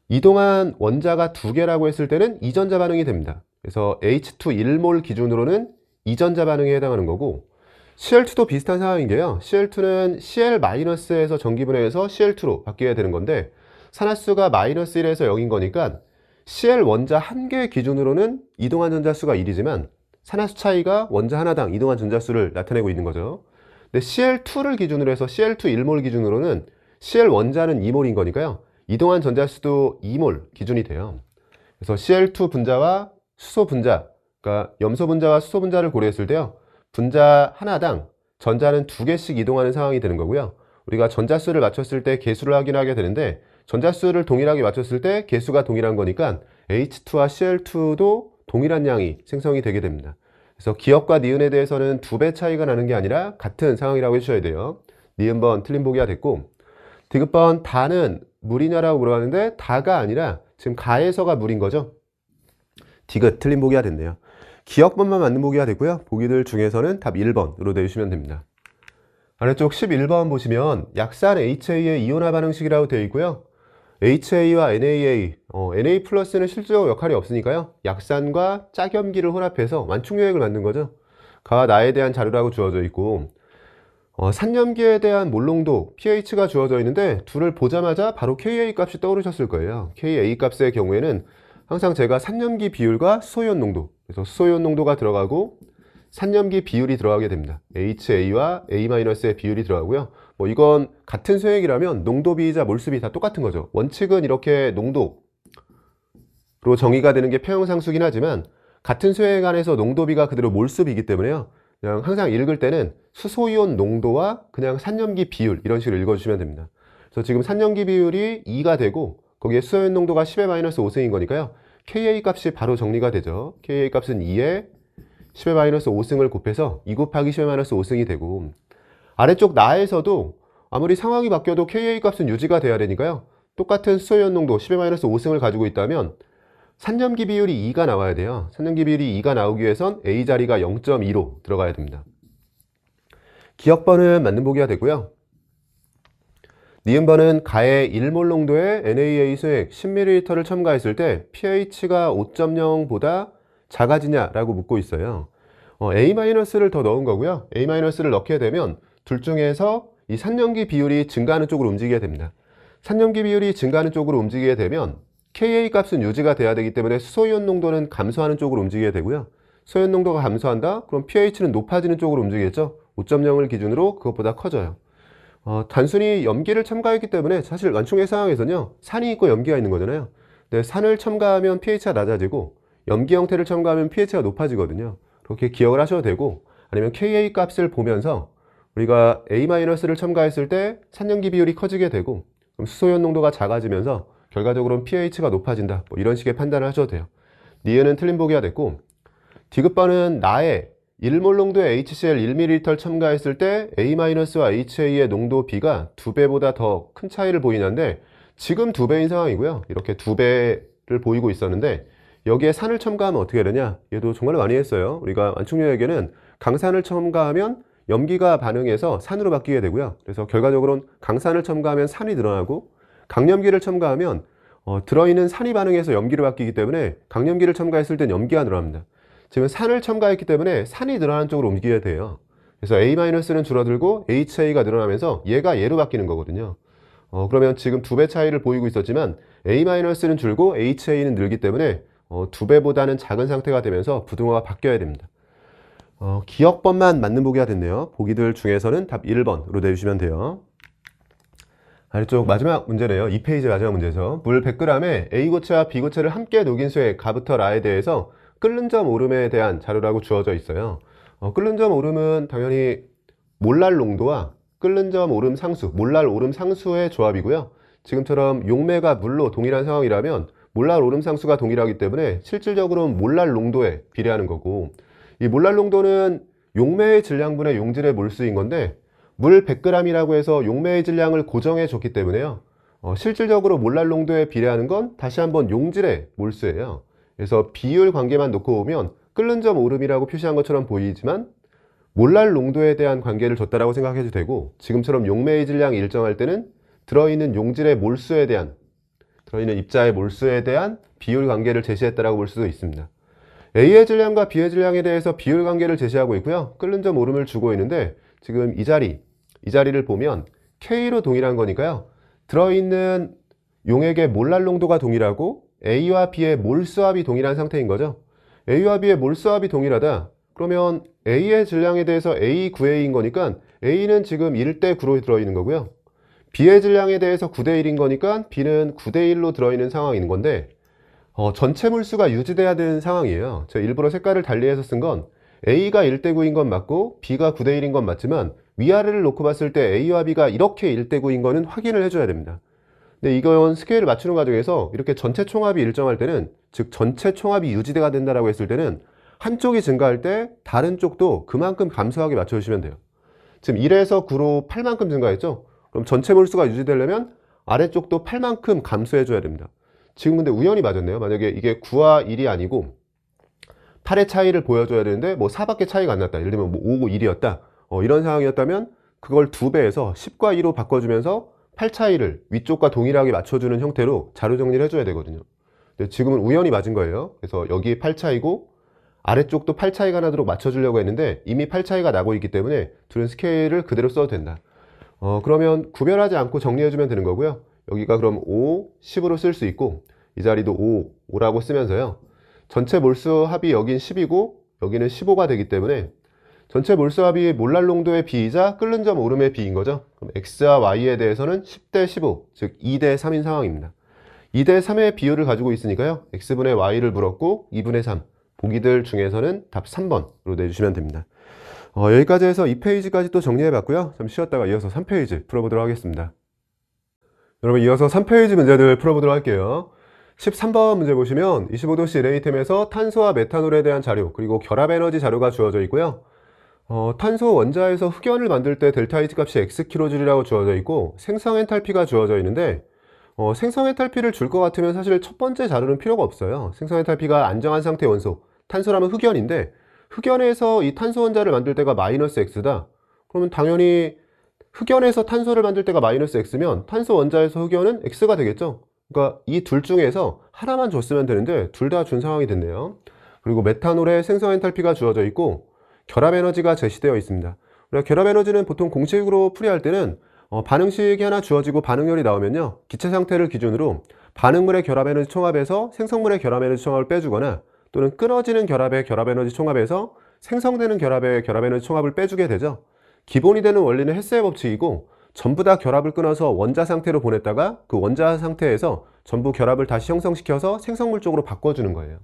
이동한 원자가 2개라고 했을 때는 이전자 반응이 됩니다. 그래서 H2 1몰 기준으로는 이전자 반응에 해당하는 거고, Cl2도 비슷한 상황인 게요. Cl2는 Cl-에서 전기분해해서 Cl2로 바뀌어야 되는 건데 산화수가 마이너스 1에서 0인 거니까 Cl 원자 1개 기준으로는 이동한 전자수가 1이지만 산화수 차이가 원자 하나당 이동한 전자수를 나타내고 있는 거죠. 근데 Cl2를 기준으로 해서 Cl2 1몰 기준으로는 Cl 원자는 2몰인 거니까요. 이동한 전자수도 2몰 기준이 돼요. 그래서 Cl2 분자와 수소 분자, 그러니까 염소 분자와 수소 분자를 고려했을 때요. 분자 하나당 전자는 2개씩 이동하는 상황이 되는 거고요. 우리가 전자수를 맞췄을 때 개수를 확인하게 되는데 전자수를 동일하게 맞췄을 때 개수가 동일한 거니까 H2와 Cl2도 동일한 양이 생성이 되게 됩니다. 그래서 기억과 니은에 대해서는 2배 차이가 나는 게 아니라 같은 상황이라고 해주셔야 돼요. 니은번 틀린 보기가 됐고, 디귿번 다는 물이냐라고 물어봤는데 다가 아니라 지금 가에서가 물인 거죠. 디귿 틀린 보기가 됐네요. 기억번만 맞는 보기가 됐고요. 보기들 중에서는 답 1번으로 내주시면 됩니다. 아래쪽 11번 보시면 약산 HA의 이온화 반응식이라고 되어 있고요. HA와 NaA, Na 플러스는 실질적으로 역할이 없으니까요. 약산과 짝염기를 혼합해서 완충유액을 만든 거죠. 가 나에 대한 자료라고 주어져 있고, 산염기에 대한 몰농도 pH가 주어져 있는데 둘을 보자마자 바로 Ka 값이 떠오르셨을 거예요. Ka 값의 경우에는 항상 제가 산염기 비율과 수소이온 농도, 그래서 수소이온 농도가 들어가고 산염기 비율이 들어가게 됩니다. HA와 A-의 비율이 들어가고요. 이건 같은 수액이라면 농도비이자 몰수비 다 똑같은 거죠. 원칙은 이렇게 농도로 정의가 되는 게 평형상수긴 하지만 같은 수액 안에서 농도비가 그대로 몰수비이기 때문에요. 그냥 항상 읽을 때는 수소이온 농도와 그냥 산염기 비율 이런 식으로 읽어주시면 됩니다. 그래서 지금 산염기 비율이 2가 되고 거기에 수소이온 농도가 10-5승인 거니까요. Ka 값이 바로 정리가 되죠. Ka 값은 2에 10-5승을 곱해서 2 곱하기 10-5승이 되고 아래쪽 나에서도 아무리 상황이 바뀌어도 Ka 값은 유지가 돼야 되니까요. 똑같은 수소이온 농도 10-5승을 가지고 있다면 산염기 비율이 2가 나와야 돼요. 산염기 비율이 2가 나오기 위해선 A 자리가 0.2로 들어가야 됩니다. 기억번은 맞는 보기가 되고요. 니은번은 가의 1몰 농도의 NaA 수액 10ml를 첨가했을 때 pH가 5.0보다 작아지냐라고 묻고 있어요. A-를 더 넣은 거고요. A-를 넣게 되면 둘 중에서 이 산염기 비율이 증가하는 쪽으로 움직이게 됩니다. 산염기 비율이 증가하는 쪽으로 움직이게 되면 Ka 값은 유지가 돼야 되기 때문에 수소이온 농도는 감소하는 쪽으로 움직이게 되고요. 수소이온 농도가 감소한다? 그럼 pH는 높아지는 쪽으로 움직이겠죠? 5.0을 기준으로 그것보다 커져요. 단순히 염기를 첨가했기 때문에 사실 완충의 상황에서는요, 산이 있고 염기가 있는 거잖아요. 근데 산을 첨가하면 pH가 낮아지고 염기 형태를 첨가하면 pH가 높아지거든요. 그렇게 기억을 하셔도 되고, 아니면 Ka 값을 보면서 우리가 A-를 첨가했을 때 산염기 비율이 커지게 되고 그럼 수소이온 농도가 작아지면서 결과적으로는 pH가 높아진다. 뭐 이런 식의 판단을 하셔도 돼요. 니은은 틀린 보기가 됐고, 디귿번은 나의 1몰 농도의 HCl 1ml 첨가했을 때 A-와 HA의 농도 B가 2배보다 더 큰 차이를 보이는데 지금 2배인 상황이고요. 이렇게 2배를 보이고 있었는데 여기에 산을 첨가하면 어떻게 되냐? 얘도 정말 많이 했어요. 우리가 완충유에게는 강산을 첨가하면 염기가 반응해서 산으로 바뀌게 되고요. 그래서 결과적으로는 강산을 첨가하면 산이 늘어나고 강염기를 첨가하면 들어있는 산이 반응해서 염기로 바뀌기 때문에 강염기를 첨가했을 땐 염기가 늘어납니다. 지금 산을 첨가했기 때문에 산이 늘어나는 쪽으로 움직여야 돼요. 그래서 A-는 줄어들고 HA가 늘어나면서 얘가 얘로 바뀌는 거거든요. 그러면 지금 2배 차이를 보이고 있었지만 A-는 줄고 HA는 늘기 때문에 2배보다는 작은 상태가 되면서 부등호가 바뀌어야 됩니다. 기억번만 맞는 보기가 됐네요. 보기들 중에서는 답 1번으로 내주시면 돼요. 아래쪽 마지막 문제네요. 2페이지 마지막 문제죠. 물 100g에 A고체와 B고체를 함께 녹인 수의 가부터 라에 대해서 끓는 점 오름에 대한 자료라고 주어져 있어요. 끓는 점 오름은 당연히 몰랄 농도와 끓는 점 오름 상수, 몰랄 오름 상수의 조합이고요. 지금처럼 용매가 물로 동일한 상황이라면 몰랄 오름 상수가 동일하기 때문에 실질적으로는 몰랄 농도에 비례하는 거고, 이 몰랄 농도는 용매의 질량분의 용질의 몰수인 건데 물 100g이라고 해서 용매의 질량을 고정해 줬기 때문에요. 실질적으로 몰랄 농도에 비례하는 건 다시 한번 용질의 몰수예요. 그래서 비율 관계만 놓고 보면 끓는 점 오름이라고 표시한 것처럼 보이지만 몰랄 농도에 대한 관계를 줬다라고 생각해도 되고, 지금처럼 용매의 질량이 일정할 때는 들어있는 용질의 몰수에 대한, 들어있는 입자의 몰수에 대한 비율 관계를 제시했다라고 볼 수도 있습니다. A의 질량과 B의 질량에 대해서 비율 관계를 제시하고 있고요. 끓는 점 오름을 주고 있는데 지금 이 자리를 보면 K로 동일한 거니까요. 들어있는 용액의 몰랄 농도가 동일하고 A와 B의 몰수합이 동일한 상태인 거죠. A와 B의 몰수합이 동일하다. 그러면 A의 질량에 대해서 A 9A인 거니까 A는 지금 1대 9로 들어있는 거고요. B의 질량에 대해서 9대 1인 거니까 B는 9대 1로 들어있는 상황인 건데 전체 몰수가 유지돼야 되는 상황이에요. 제가 일부러 색깔을 달리해서 쓴 건 A가 1대 9인 건 맞고 B가 9대 1인 건 맞지만 위아래를 놓고 봤을 때 A와 B가 이렇게 1대 9인 거는 확인을 해줘야 됩니다. 근데 이건 스케일을 맞추는 과정에서 이렇게 전체 총합이 일정할 때는, 즉 전체 총합이 유지가 된다라고 했을 때는 한쪽이 증가할 때 다른 쪽도 그만큼 감소하게 맞춰주시면 돼요. 지금 1에서 9로 8만큼 증가했죠? 그럼 전체 몰수가 유지되려면 아래쪽도 8만큼 감소해줘야 됩니다. 지금 근데 우연히 맞았네요. 만약에 이게 9와 1이 아니고 8의 차이를 보여줘야 되는데 뭐 4밖에 차이가 안 났다. 예를 들면 뭐 5고 1이었다. 이런 상황이었다면 그걸 2배에서 10과 2로 바꿔주면서 8 차이를 위쪽과 동일하게 맞춰주는 형태로 자료 정리를 해줘야 되거든요. 근데 지금은 우연히 맞은 거예요. 그래서 여기 8 차이고 아래쪽도 8 차이가 나도록 맞춰주려고 했는데 이미 8 차이가 나고 있기 때문에 둘은 스케일을 그대로 써도 된다. 그러면 구별하지 않고 정리해주면 되는 거고요. 여기가 그럼 5, 10으로 쓸 수 있고 이 자리도 5, 5라고 쓰면서요. 전체 몰수 합이 여긴 10이고 여기는 15가 되기 때문에 전체 몰수 합이 몰랄 농도의 B이자 끓는 점 오름의 B인 거죠. 그럼 X와 Y에 대해서는 10대 15, 즉 2대 3인 상황입니다. 2대 3의 비율을 가지고 있으니까요. X분의 Y를 물었고 2분의 3, 보기들 중에서는 답 3번으로 내주시면 됩니다. 여기까지 해서 2페이지까지 또 정리해봤고요. 좀 쉬었다가 이어서 3페이지 풀어보도록 하겠습니다. 여러분, 이어서 3페이지 문제들 풀어보도록 할게요. 13번 문제 보시면 25도씨 레이템에서 탄소와 메탄올에 대한 자료, 그리고 결합에너지 자료가 주어져 있고요. 탄소 원자에서 흑연을 만들 때 델타 H 값이 XkJ이라고 주어져 있고 생성 엔탈피가 주어져 있는데 생성 엔탈피를 줄 것 같으면 사실 첫 번째 자료는 필요가 없어요. 생성 엔탈피가 안정한 상태 원소, 탄소라면 흑연인데 흑연에서 이 탄소 원자를 만들 때가 마이너스 X다. 그러면 당연히 흑연에서 탄소를 만들 때가 마이너스 X면 탄소 원자에서 흑연은 X가 되겠죠. 그러니까 이 둘 중에서 하나만 줬으면 되는데 둘 다 준 상황이 됐네요. 그리고 메탄올의 생성 엔탈피가 주어져 있고 결합 에너지가 제시되어 있습니다. 우리가 결합 에너지는 보통 공식으로 풀이할 때는 반응식이 하나 주어지고 반응열이 나오면요, 기체 상태를 기준으로 반응물의 결합 에너지 총합에서 생성물의 결합 에너지 총합을 빼주거나 또는 끊어지는 결합의 결합 에너지 총합에서 생성되는 결합의 결합 에너지 총합을 빼주게 되죠. 기본이 되는 원리는 헤스의 법칙이고 전부 다 결합을 끊어서 원자 상태로 보냈다가 그 원자 상태에서 전부 결합을 다시 형성시켜서 생성물 쪽으로 바꿔주는 거예요.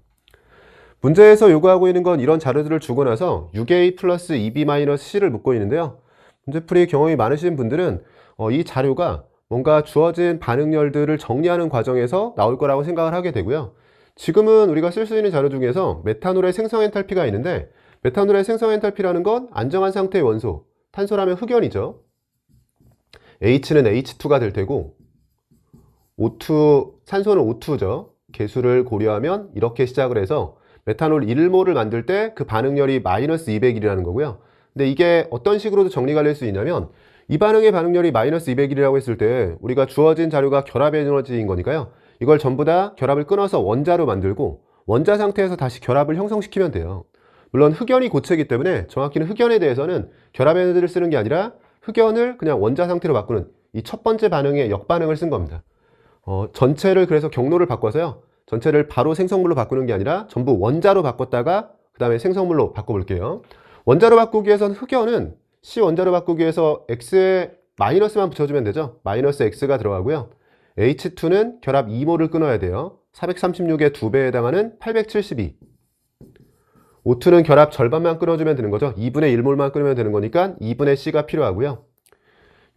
문제에서 요구하고 있는 건 이런 자료들을 주고 나서 6A 플러스 2B-C를 묻고 있는데요. 문제풀이 경험이 많으신 분들은 이 자료가 뭔가 주어진 반응열들을 정리하는 과정에서 나올 거라고 생각을 하게 되고요. 지금은 우리가 쓸 수 있는 자료 중에서 메탄올의 생성 엔탈피가 있는데 메탄올의 생성 엔탈피라는 건 안정한 상태의 원소, 탄소라면 흑연이죠. H는 H2가 될 테고 O2, 산소는 O2죠. 개수를 고려하면 이렇게 시작을 해서 메탄올 1몰을 만들 때 그 반응열이 마이너스 200일이라는 거고요. 근데 이게 어떤 식으로도 정리가 될 수 있냐면 이 반응의 반응열이 마이너스 200일이라고 했을 때 우리가 주어진 자료가 결합 에너지인 거니까요. 이걸 전부 다 결합을 끊어서 원자로 만들고 원자 상태에서 다시 결합을 형성시키면 돼요. 물론 흑연이 고체이기 때문에 정확히는 흑연에 대해서는 결합 에너지를 쓰는 게 아니라 흑연을 그냥 원자 상태로 바꾸는 이 첫 번째 반응의 역반응을 쓴 겁니다. 전체를 그래서 경로를 바꿔서요. 전체를 바로 생성물로 바꾸는 게 아니라 전부 원자로 바꿨다가 그 다음에 생성물로 바꿔볼게요. 원자로 바꾸기 위해서는 흑연은 C 원자로 바꾸기 위해서 X에 마이너스만 붙여주면 되죠. 마이너스 X가 들어가고요. H2는 결합 2몰을 끊어야 돼요. 436의 2배에 해당하는 872. O2는 결합 절반만 끊어주면 되는 거죠. 2분의 1몰만 끊으면 되는 거니까 2분의 C가 필요하고요.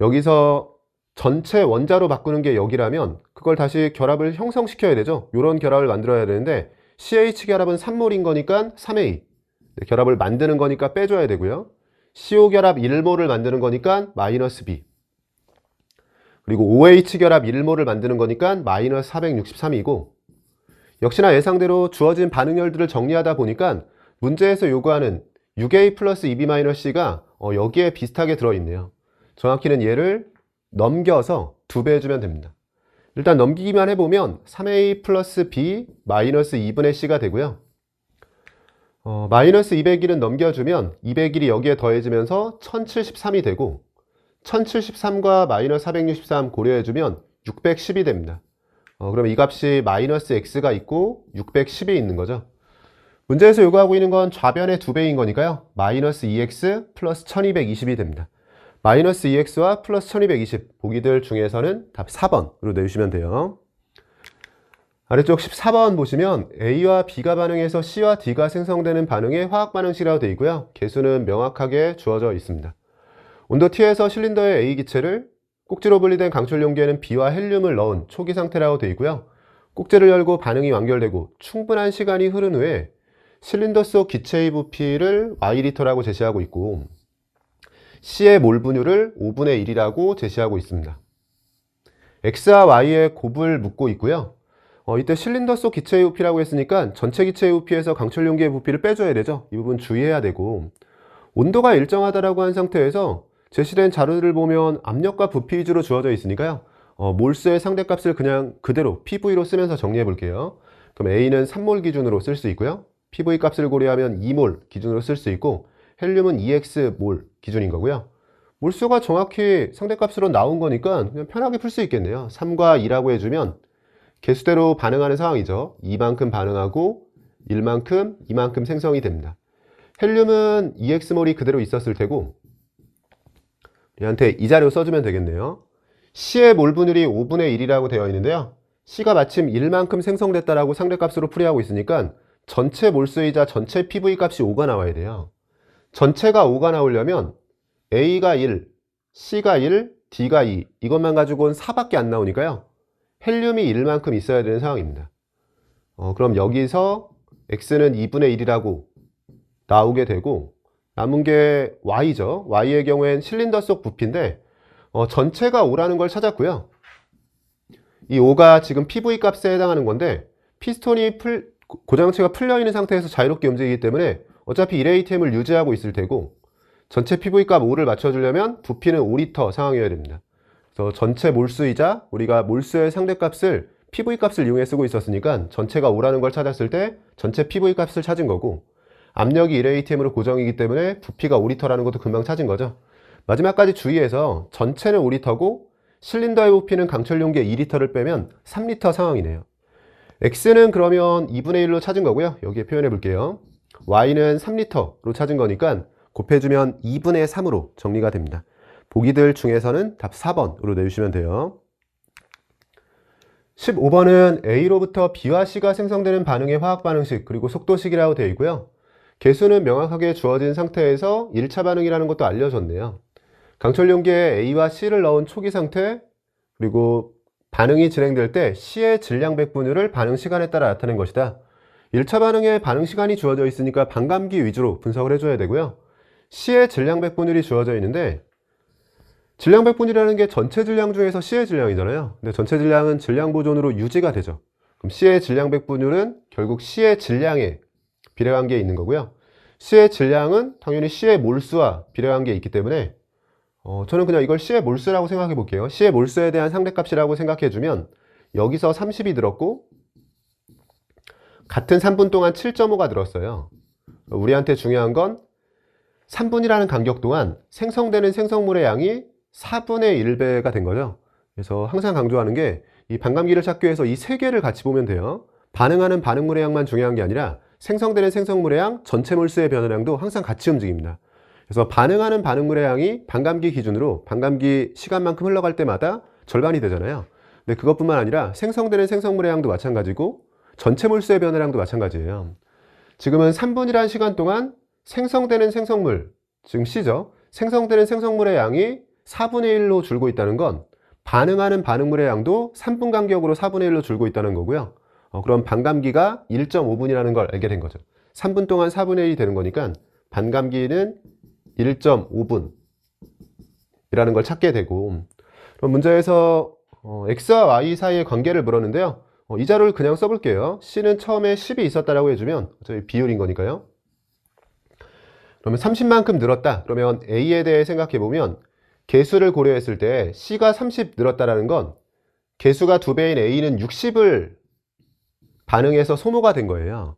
여기서 전체 원자로 바꾸는 게 여기라면 그걸 다시 결합을 형성시켜야 되죠. 이런 결합을 만들어야 되는데 CH 결합은 3몰인 거니까 3A. 결합을 만드는 거니까 빼줘야 되고요. CO 결합 1몰을 만드는 거니까 마이너스 B. 그리고 OH 결합 1몰을 만드는 거니까 마이너스 463이고 역시나 예상대로 주어진 반응열들을 정리하다 보니까 문제에서 요구하는 6A 플러스 2B-C가 여기에 비슷하게 들어있네요. 정확히는 얘를 넘겨서 2배 해주면 됩니다. 일단 넘기기만 해보면 3A 플러스 B 마이너스 2분의 C가 되고요. 마이너스 200일은 넘겨주면 200일이 여기에 더해지면서 1073이 되고 1073과 마이너스 463 고려해주면 610이 됩니다. 그럼 이 값이 마이너스 X가 있고 610이 있는 거죠. 문제에서 요구하고 있는 건 좌변의 2배인 거니까요. 마이너스 2X 플러스 1220이 됩니다. 마이너스 2X와 플러스 1220 보기들 중에서는 답 4번으로 내주시면 돼요. 아래쪽 14번 보시면 A와 B가 반응해서 C와 D가 생성되는 반응의 화학 반응식이라고 되어 있고요. 개수는 명확하게 주어져 있습니다. 온도 T에서 실린더의 A 기체를 꼭지로 분리된 강철 용기에는 B와 헬륨을 넣은 초기 상태라고 되어 있고요. 꼭지를 열고 반응이 완결되고 충분한 시간이 흐른 후에 실린더 속 기체의 부피를 Y리터라고 제시하고 있고 C의 몰 분율을 5분의 1이라고 제시하고 있습니다. X와 Y의 곱을 묻고 있고요. 이때 실린더 속 기체의 부피라고 했으니까 전체 기체의 부피에서 강철 용기의 부피를 빼줘야 되죠. 이 부분 주의해야 되고 온도가 일정하다라고 한 상태에서 제시된 자료들을 보면 압력과 부피 위주로 주어져 있으니까요. 몰수의 상대값을 그냥 그대로 PV로 쓰면서 정리해 볼게요. 그럼 A는 3몰 기준으로 쓸 수 있고요. PV 값을 고려하면 2몰 기준으로 쓸 수 있고 헬륨은 2X몰 기준인 거고요. 몰수가 정확히 상대값으로 나온 거니까 그냥 편하게 풀 수 있겠네요. 3과 2라고 해주면 개수대로 반응하는 상황이죠. 2만큼 반응하고 1만큼, 2만큼 생성이 됩니다. 헬륨은 2X몰이 그대로 있었을 테고 우리한테 이 자료 써주면 되겠네요. C의 몰 분율이 5분의 1이라고 되어 있는데요. C가 마침 1만큼 생성됐다라고 상대값으로 풀이하고 있으니까 전체 몰수이자 전체 PV 값이 5가 나와야 돼요. 전체가 5가 나오려면 A가 1, C가 1, D가 2 이것만 가지고는 4밖에 안 나오니까요. 헬륨이 1만큼 있어야 되는 상황입니다. 그럼 여기서 X는 2분의 1이라고 나오게 되고 남은 게 Y죠. Y의 경우엔 실린더 속 부피인데 전체가 5라는 걸 찾았고요. 이 5가 지금 PV 값에 해당하는 건데 피스톤이 고장체가 풀려있는 상태에서 자유롭게 움직이기 때문에 어차피 1ATM을 유지하고 있을 테고 전체 PV 값 5를 맞춰주려면 부피는 5리터 상황이어야 됩니다. 그래서 전체 몰수이자 우리가 몰수의 상대값을 PV 값을 이용해 쓰고 있었으니까 전체가 5라는 걸 찾았을 때 전체 PV 값을 찾은 거고 압력이 1ATM으로 고정이기 때문에 부피가 5리터라는 것도 금방 찾은 거죠. 마지막까지 주의해서 전체는 5리터고 실린더의 부피는 강철 용기에 2리터를 빼면 3리터 상황이네요. X는 그러면 2분의 1로 찾은 거고요. 여기에 표현해 볼게요. Y는 3리터로 찾은 거니까 곱해주면 2분의 3으로 정리가 됩니다. 보기들 중에서는 답 4번으로 내주시면 돼요. 15번은 A로부터 B와 C가 생성되는 반응의 화학 반응식 그리고 속도식이라고 되어 있고요. 개수는 명확하게 주어진 상태에서 1차 반응이라는 것도 알려줬네요. 강철 용기에 A와 C를 넣은 초기 상태 그리고 반응이 진행될 때 C의 질량 백분율을 반응 시간에 따라 나타낸 것이다. 1차 반응의 반응 시간이 주어져 있으니까 반감기 위주로 분석을 해줘야 되고요. C의 질량 백분율이 주어져 있는데 질량 백분율이라는 게 전체 질량 중에서 C의 질량이잖아요. 근데 전체 질량은 질량 보존으로 유지가 되죠. 그럼 C의 질량 백분율은 결국 C의 질량에 비례관계에 있는 거고요. C의 질량은 당연히 C의 몰수와 비례관계에 있기 때문에 저는 그냥 이걸 C의 몰수라고 생각해 볼게요. C의 몰수에 대한 상대값이라고 생각해 주면 여기서 30이 들었고 같은 3분 동안 7.5가 들었어요. 우리한테 중요한 건 3분이라는 간격 동안 생성되는 생성물의 양이 4분의 1배가 된 거죠. 그래서 항상 강조하는 게 이 반감기를 찾기 위해서 이 세 개를 같이 보면 돼요. 반응하는 반응물의 양만 중요한 게 아니라 생성되는 생성물의 양, 전체 몰수의 변화량도 항상 같이 움직입니다. 그래서 반응하는 반응물의 양이 반감기 기준으로 반감기 시간만큼 흘러갈 때마다 절반이 되잖아요. 근데 그것뿐만 아니라 생성되는 생성물의 양도 마찬가지고 전체 몰수의 변화량도 마찬가지예요. 지금은 3분이라는 시간 동안 생성되는 생성물, 지금 C죠. 생성되는 생성물의 양이 4분의 1로 줄고 있다는 건 반응하는 반응물의 양도 3분 간격으로 4분의 1로 줄고 있다는 거고요. 그럼 반감기가 1.5분이라는 걸 알게 된 거죠. 3분 동안 4분의 1이 되는 거니까 반감기는 1.5분이라는 걸 찾게 되고 그럼 문제에서 X와 Y 사이의 관계를 물었는데요. 이 자료를 그냥 써볼게요. C는 처음에 10이 있었다라고 해주면 어차피 비율인 거니까요. 그러면 30만큼 늘었다. 그러면 A에 대해 생각해보면 개수를 고려했을 때 C가 30 늘었다라는 건 개수가 2배인 A는 60을 반응해서 소모가 된 거예요.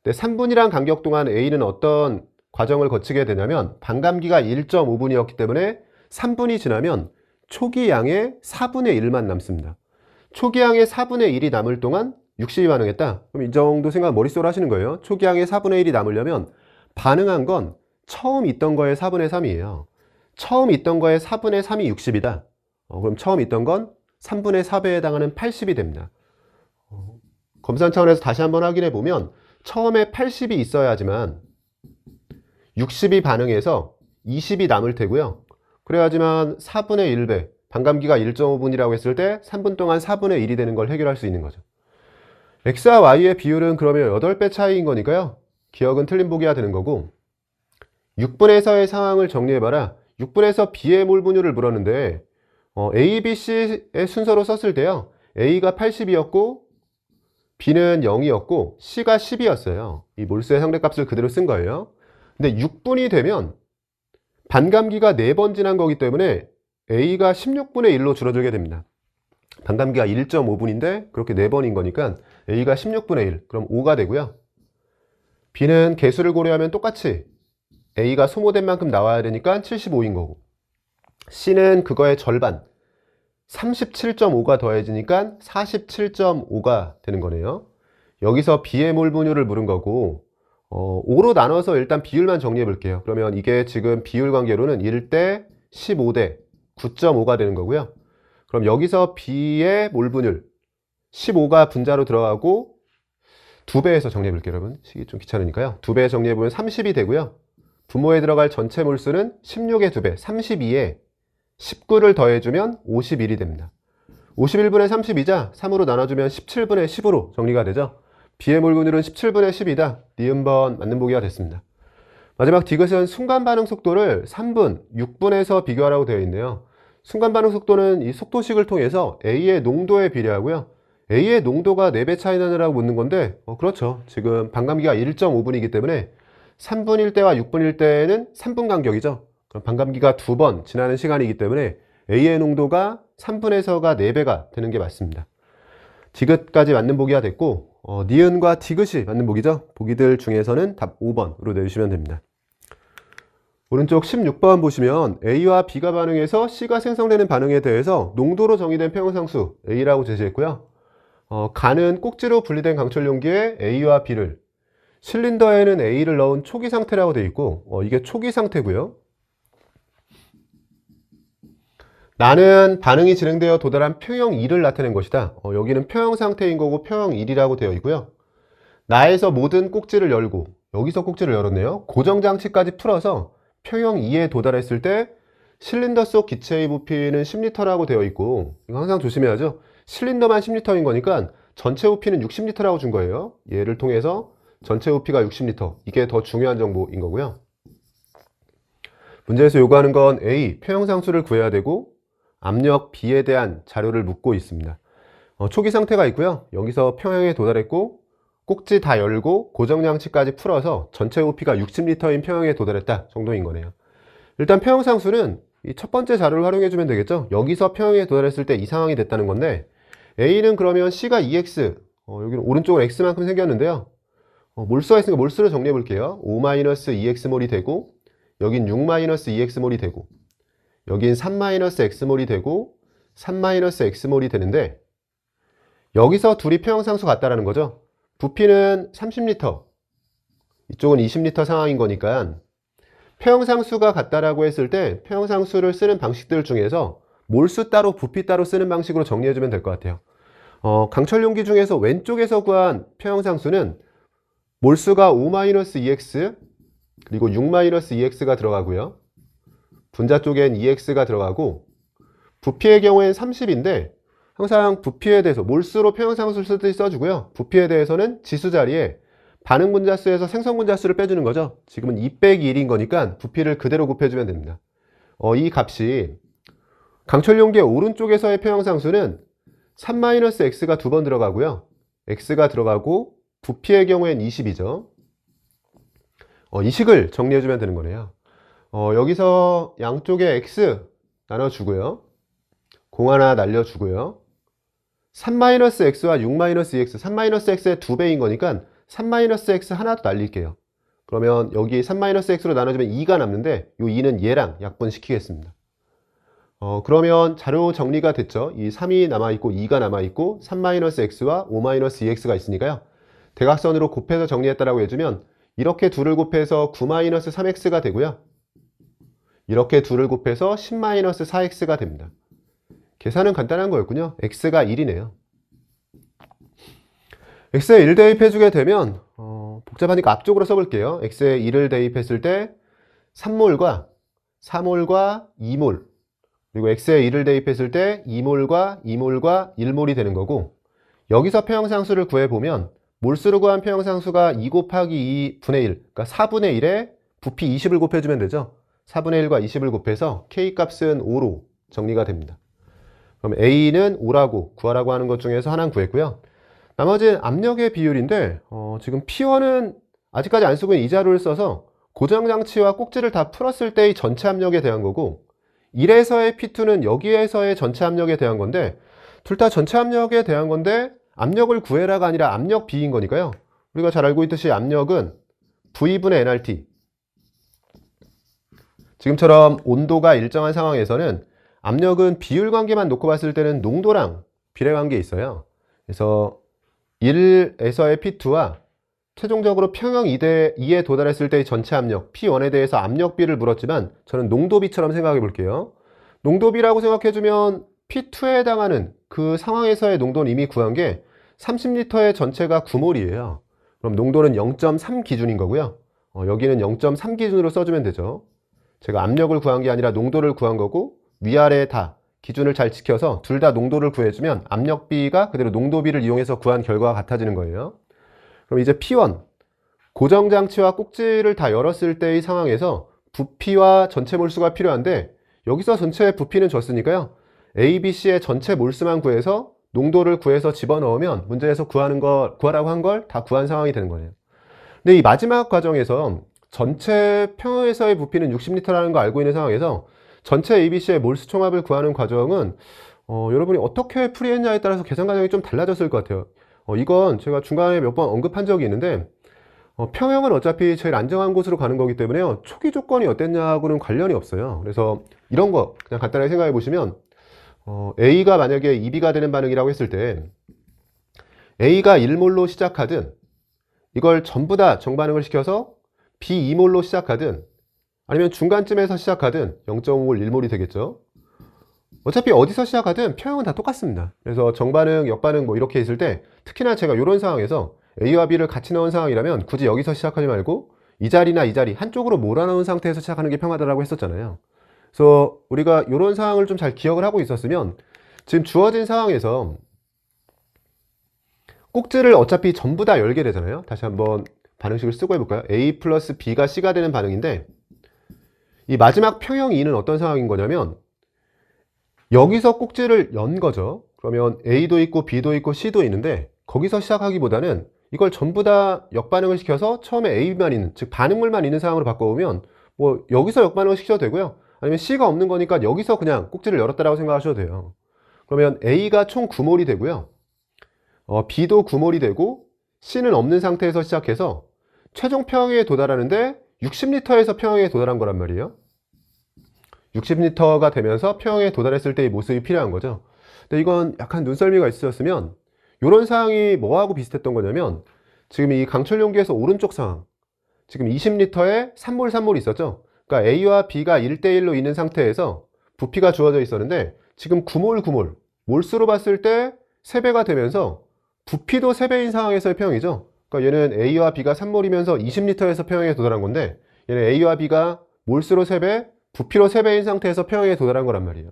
근데 3분이란 간격 동안 A는 어떤 과정을 거치게 되냐면 반감기가 1.5분이었기 때문에 3분이 지나면 초기 양의 4분의 1만 남습니다. 초기 양의 4분의 1이 남을 동안 60이 반응했다. 그럼 이 정도 생각 머릿속으로 하시는 거예요. 초기 양의 4분의 1이 남으려면 반응한 건 처음 있던 거의 4분의 3이에요. 처음 있던 거의 4분의 3이 60이다. 그럼 처음 있던 건 3분의 4배에 해당하는 80이 됩니다. 검산 차원에서 다시 한번 확인해 보면 처음에 80이 있어야지만 60이 반응해서 20이 남을 테고요. 그래야지만 4분의 1배, 반감기가 1.5분이라고 했을 때 3분 동안 4분의 1이 되는 걸 해결할 수 있는 거죠. X와 Y의 비율은 그러면 8배 차이인 거니까요. 기억은 틀린 보기가 되는 거고 6분에서의 상황을 정리해봐라. 6분에서 B의 몰 분율을 물었는데 A, B, C의 순서로 썼을 때요. A가 80이었고 B는 0이었고 C가 10이었어요. 이 몰수의 상대값을 그대로 쓴 거예요. 근데 6분이 되면 반감기가 4번 지난 거기 때문에 A가 16분의 1로 줄어들게 됩니다. 반감기가 1.5분인데 그렇게 4번인 거니까 A가 16분의 1, 그럼 5가 되고요. B는 개수를 고려하면 똑같이 A가 소모된 만큼 나와야 되니까 75인 거고 C는 그거의 절반 37.5가 더해지니까 47.5가 되는 거네요. 여기서 B의 몰 분율을 물은 거고 5로 나눠서 일단 비율만 정리해 볼게요. 그러면 이게 지금 비율 관계로는 1대 15대 9.5가 되는 거고요. 그럼 여기서 B의 몰 분율 15가 분자로 들어가고 2배에서 정리해볼게요, 여러분. 식이 좀 귀찮으니까요. 2배 정리해보면 30이 되고요. 분모에 들어갈 전체 몰수는 16의 2배, 32에 19를 더해주면 51이 됩니다. 51분의 32자 3으로 나눠주면 17분의 10으로 정리가 되죠. B의 몰균율은 17분의 10이다. 니은번 맞는 보기가 됐습니다. 마지막 디귿은 순간 반응 속도를 3분, 6분에서 비교하라고 되어 있네요. 순간 반응 속도는 이 속도식을 통해서 A의 농도에 비례하고요. A의 농도가 4배 차이 나느라고 묻는 건데, 그렇죠. 지금 반감기가 1.5분이기 때문에 3분일 때와 6분일 때는 3분 간격이죠. 그럼 반감기가 2번 지나는 시간이기 때문에 A의 농도가 3분에서가 4배가 되는 게 맞습니다. 디귿까지 맞는 보기가 됐고, 니은과 디귿이 맞는 보기죠. 보기들 중에서는 답 5번으로 내주시면 됩니다. 오른쪽 16번 보시면 A와 B가 반응해서 C가 생성되는 반응에 대해서 농도로 정의된 평형상수 A라고 제시했고요. 간은 꼭지로 분리된 강철 용기에 A와 B를, 실린더에는 A를 넣은 초기 상태라고 되어 있고, 이게 초기 상태고요. 나는 반응이 진행되어 도달한 평형 1을 나타낸 것이다. 여기는 평형 상태인 거고 평형 1이라고 되어 있고요. 나에서 모든 꼭지를 열고, 여기서 꼭지를 열었네요. 고정장치까지 풀어서 평형 2에 도달했을 때 실린더 속 기체의 부피는 10L라고 되어 있고, 이거 항상 조심해야죠. 실린더만 10L인 거니까 전체 부피는 60L라고 준 거예요. 얘를 통해서 전체 부피가 60L. 이게 더 중요한 정보인 거고요. 문제에서 요구하는 건 A, 평형상수를 구해야 되고, 압력 B에 대한 자료를 묻고 있습니다. 초기 상태가 있고요. 여기서 평형에 도달했고, 꼭지 다 열고 고정장치까지 풀어서 전체 부피가 60L인 평형에 도달했다 정도인 거네요. 일단 평형상수는 이 첫 번째 자료를 활용해 주면 되겠죠. 여기서 평형에 도달했을 때 이 상황이 됐다는 건데, A는 그러면 C가 2x, 여기는 오른쪽은 x만큼 생겼는데요. 몰수가 있으니까 몰수를 정리해 볼게요. 5-2x몰이 되고, 여긴 6-2x몰이 되고, 여긴 3-x몰이 되고, 3-x몰이 되는데, 여기서 둘이 평형상수 같다라는 거죠. 부피는 30L, 이쪽은 20L 상황인 거니까 평형상수가 같다라고 했을 때 평형상수를 쓰는 방식들 중에서 몰수 따로 부피 따로 쓰는 방식으로 정리해주면 될 것 같아요. 강철 용기 중에서 왼쪽에서 구한 평형상수는 몰수가 5-2x 그리고 6-2x가 들어가고요. 분자 쪽엔 2x가 들어가고, 부피의 경우엔 30인데 항상 부피에 대해서 몰수로 평형상수를 쓰듯이 써주고요. 부피에 대해서는 지수 자리에 반응 분자수에서 생성 분자수를 빼주는 거죠. 지금은 2 빼기 1인 거니까 부피를 그대로 곱해주면 됩니다. 이 값이 강철 용기의 오른쪽에서의 평형상수는 3-x가 2번 들어가고요. x가 들어가고 부피의 경우엔 20이죠. 이 식을 정리해주면 되는 거네요. 여기서 양쪽에 x 나눠주고요. 공 하나 날려주고요. 3-x와 6-2x, 3-x의 2배인 거니까 3-x 하나 더 날릴게요. 그러면 여기 3-x로 나눠주면 2가 남는데 이 2는 얘랑 약분시키겠습니다. 그러면 자료 정리가 됐죠. 이 3이 남아있고 2가 남아있고 3-x와 5-2x가 있으니까요. 대각선으로 곱해서 정리했다라고 해주면 이렇게 둘을 곱해서 9-3x가 되고요. 이렇게 둘을 곱해서 10-4x가 됩니다. 계산은 간단한 거였군요. x가 1이네요. x에 1 대입해주게 되면 복잡하니까 앞쪽으로 써볼게요. x에 1을 대입했을 때 3몰과 4몰과 2몰, 그리고 x에 1을 대입했을 때 2몰과 2몰과 1몰이 되는 거고, 여기서 평형상수를 구해보면 몰수로 구한 평형상수가 2 곱하기 2분의 1, 그러니까 4분의 1에 부피 20을 곱해주면 되죠. 4분의 1과 20을 곱해서 K값은 5로 정리가 됩니다. 그럼 A는 5라고 구하라고 하는 것 중에서 하나는 구했고요. 나머지는 압력의 비율인데 지금 P1은 아직까지 안 쓰고 있는 이 자료를 써서 고정장치와 꼭지를 다 풀었을 때의 전체 압력에 대한 거고, 1에서의 P2는 여기에서의 전체 압력에 대한 건데, 둘 다 전체 압력에 대한 건데 압력을 구해라가 아니라 압력 B인 거니까요. 우리가 잘 알고 있듯이 압력은 V분의 nRT, 지금처럼 온도가 일정한 상황에서는 압력은 비율 관계만 놓고 봤을 때는 농도랑 비례 관계에 있어요. 그래서 1에서의 P2와 최종적으로 평형 2에 도달했을 때의 전체 압력 P1에 대해서 압력비를 물었지만 저는 농도비처럼 생각해 볼게요. 농도비라고 생각해주면 P2에 해당하는 그 상황에서의 농도는 이미 구한 게 30L의 전체가 9몰이에요. 그럼 농도는 0.3 기준인 거고요. 여기는 0.3 기준으로 써주면 되죠. 제가 압력을 구한 게 아니라 농도를 구한 거고 위아래 다 기준을 잘 지켜서 둘 다 농도를 구해주면 압력비가 그대로 농도비를 이용해서 구한 결과가 같아지는 거예요. 그럼 이제 P1, 고정장치와 꼭지를 다 열었을 때의 상황에서 부피와 전체 몰수가 필요한데 여기서 전체 부피는 줬으니까요. A, B, C의 전체 몰수만 구해서 농도를 구해서 집어넣으면 문제에서 구하라고 한 걸 다 구한 상황이 되는 거예요. 근데 이 마지막 과정에서 전체 평형에서의 부피는 60L라는 거 알고 있는 상황에서 전체 ABC의 몰수 총합을 구하는 과정은 여러분이 어떻게 풀이했냐에 따라서 계산 과정이 좀 달라졌을 것 같아요. 이건 제가 중간에 몇 번 언급한 적이 있는데 평형은 어차피 제일 안정한 곳으로 가는 거기 때문에요. 초기 조건이 어땠냐고는 관련이 없어요. 그래서 이런 거 그냥 간단하게 생각해 보시면 A가 만약에 2B가 되는 반응이라고 했을 때 A가 1몰로 시작하든 이걸 전부 다 정반응을 시켜서 B 2몰로 시작하든 아니면 중간쯤에서 시작하든 0.5몰, 1몰이 되겠죠. 어차피 어디서 시작하든 평형은 다 똑같습니다. 그래서 정반응, 역반응 뭐 이렇게 있을 때 특히나 제가 이런 상황에서 A와 B를 같이 넣은 상황이라면 굳이 여기서 시작하지 말고 이 자리나 이 자리 한쪽으로 몰아넣은 상태에서 시작하는 게 평하다라고 했었잖아요. 그래서 우리가 이런 상황을 좀 잘 기억을 하고 있었으면 지금 주어진 상황에서 꼭지를 어차피 전부 다 열게 되잖아요. 다시 한번 반응식을 쓰고 해볼까요? A 플러스 B가 C가 되는 반응인데 이 마지막 평형 2는 어떤 상황인 거냐면 여기서 꼭지를 연 거죠. 그러면 A도 있고 B도 있고 C도 있는데 거기서 시작하기보다는 이걸 전부 다 역반응을 시켜서 처음에 A만 있는, 즉 반응물만 있는 상황으로 바꿔보면 뭐 여기서 역반응을 시켜도 되고요. 아니면 C가 없는 거니까 여기서 그냥 꼭지를 열었다라고 생각하셔도 돼요. 그러면 A가 총 9몰이 되고요. B도 9몰이 되고 C는 없는 상태에서 시작해서 최종 평형에 도달하는데 60L에서 평형에 도달한 거란 말이에요. 60L가 되면서 평형에 도달했을 때의 모습이 필요한 거죠. 근데 이건 약간 눈썰미가 있으셨으면 이런 상황이 뭐하고 비슷했던 거냐면 지금 이 강철 용기에서 오른쪽 상황 지금 20L에 3몰 3몰이 있었죠. 그러니까 A와 B가 1대1로 있는 상태에서 부피가 주어져 있었는데 지금 9몰 9몰 몰수로 봤을 때 3배가 되면서 부피도 3배인 상황에서의 평형이죠. 그러니까 얘는 A와 B가 3몰이면서 20L에서 평형에 도달한 건데 얘는 A와 B가 몰수로 3배, 부피로 3배인 상태에서 평형에 도달한 거란 말이에요.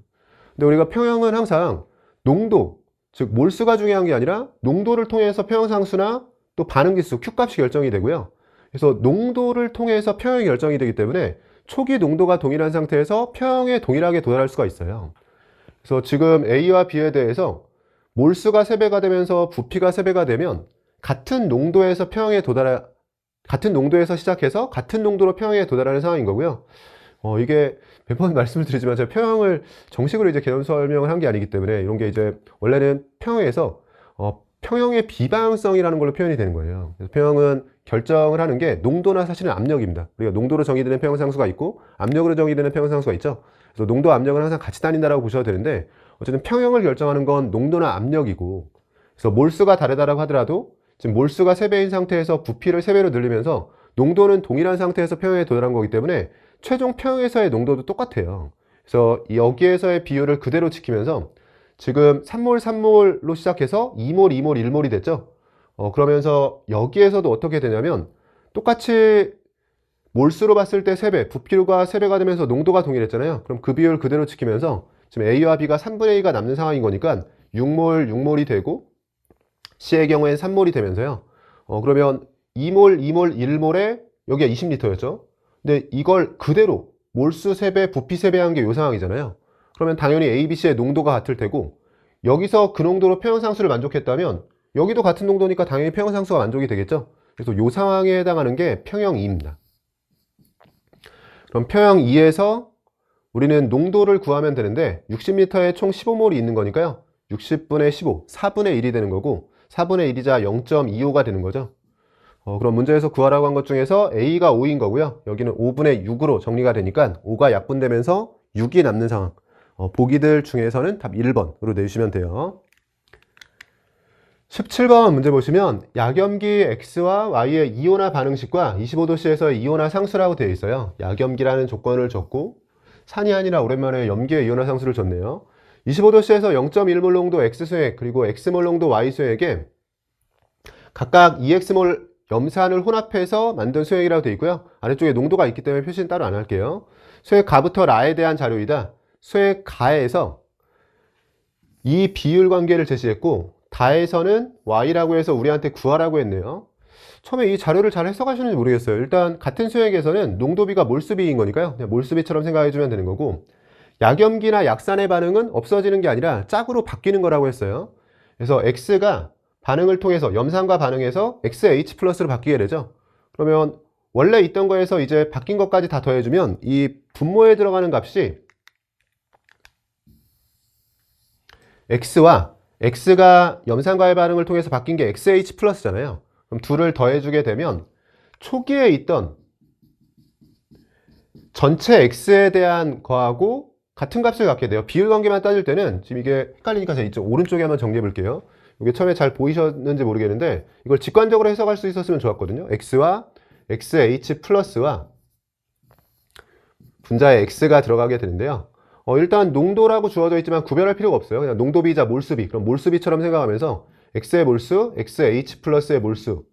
근데 우리가 평형은 항상 농도, 즉 몰수가 중요한 게 아니라 농도를 통해서 평형상수나 또 반응지수 Q값이 결정이 되고요. 그래서 농도를 통해서 평형이 결정이 되기 때문에 초기 농도가 동일한 상태에서 평형에 동일하게 도달할 수가 있어요. 그래서 지금 A와 B에 대해서 몰수가 3배가 되면서 부피가 3배가 되면 같은 농도에서 같은 농도에서 시작해서 같은 농도로 평형에 도달하는 상황인 거고요. 이게 몇 번 말씀을 드리지만 제가 평형을 정식으로 이제 개념 설명을 한 게 아니기 때문에 이런 게 이제 원래는 평형에서 평형의 비방향성이라는 걸로 표현이 되는 거예요. 그래서 평형은 결정을 하는 게 농도나 사실은 압력입니다. 우리가 농도로 정의되는 평형상수가 있고 압력으로 정의되는 평형상수가 있죠. 그래서 농도, 압력은 항상 같이 다닌다라고 보셔도 되는데 어쨌든 평형을 결정하는 건 농도나 압력이고 그래서 몰수가 다르다라고 하더라도 지금 몰수가 3배인 상태에서 부피를 3배로 늘리면서 농도는 동일한 상태에서 평형에 도달한 거기 때문에 최종 평형에서의 농도도 똑같아요. 그래서 여기에서의 비율을 그대로 지키면서 지금 3몰 3몰로 시작해서 2몰 2몰 1몰이 됐죠. 그러면서 여기에서도 어떻게 되냐면 똑같이 몰수로 봤을 때 3배, 부피가 3배가 되면서 농도가 동일했잖아요. 그럼 그 비율 그대로 지키면서 지금 A와 B가 3분의 2가 남는 상황인 거니까 6몰 6몰이 되고 C의 경우엔 3몰이 되면서요. 그러면 2몰 2몰 1몰에 여기가 20L였죠. 근데 이걸 그대로 몰수 3배, 부피 3배 한 게 이 상황이잖아요. 그러면 당연히 A, B, C의 농도가 같을 테고 여기서 그 농도로 평형상수를 만족했다면 여기도 같은 농도니까 당연히 평형상수가 만족이 되겠죠. 그래서 이 상황에 해당하는 게 평형 2입니다. 그럼 평형 2에서 우리는 농도를 구하면 되는데 60L에 총 15몰이 있는 거니까요. 60분의 15, 4분의 1이 되는 거고 4분의 1이자 0.25가 되는 거죠. 그럼 문제에서 구하라고 한 것 중에서 A가 5인 거고요. 여기는 5분의 6으로 정리가 되니까 5가 약분되면서 6이 남는 상황. 보기들 중에서는 답 1번으로 내주시면 돼요. 17번 문제 보시면 약염기 X와 Y의 이온화 반응식과 25도씨에서의 이온화 상수라고 되어 있어요. 약염기라는 조건을 줬고 산이 아니라 오랜만에 염기의 이온화 상수를 줬네요. 25도씨에서 0.1몰 농도 X수액 그리고 X몰 농도 Y수액에 각각 2X몰 염산을 혼합해서 만든 수액이라고 되어 있고요. 아래쪽에 농도가 있기 때문에 표시는 따로 안 할게요. 수액 가부터 라에 대한 자료이다. 수액 가에서 이 비율 관계를 제시했고 다에서는 y라고 해서 우리한테 구하라고 했네요. 처음에 이 자료를 잘 해석하시는지 모르겠어요. 일단 같은 수액에서는 농도비가 몰수비인 거니까요. 그냥 몰수비처럼 생각해주면 되는 거고, 약염기나 약산의 반응은 없어지는 게 아니라 짝으로 바뀌는 거라고 했어요. 그래서 X가 반응을 통해서 염산과 반응해서 XH 플러스로 바뀌게 되죠. 그러면 원래 있던 거에서 이제 바뀐 것까지 다 더해주면 이 분모에 들어가는 값이 X와 X가 염산과의 반응을 통해서 바뀐 게 XH 플러스잖아요. 그럼 둘을 더해주게 되면 초기에 있던 전체 X에 대한 거하고 같은 값을 갖게 돼요. 비율 관계만 따질 때는 지금 이게 헷갈리니까 제가 이쪽 오른쪽에 한번 정리해 볼게요. 이게 처음에 잘 보이셨는지 모르겠는데 이걸 직관적으로 해석할 수 있었으면 좋았거든요. X와 XH 플러스와 분자에 X가 들어가게 되는데요. 일단 농도라고 주어져 있지만 구별할 필요가 없어요. 그냥 농도비자 몰수비. 그럼 몰수비처럼 생각하면서 X의 몰수, XH 플러스의 몰수,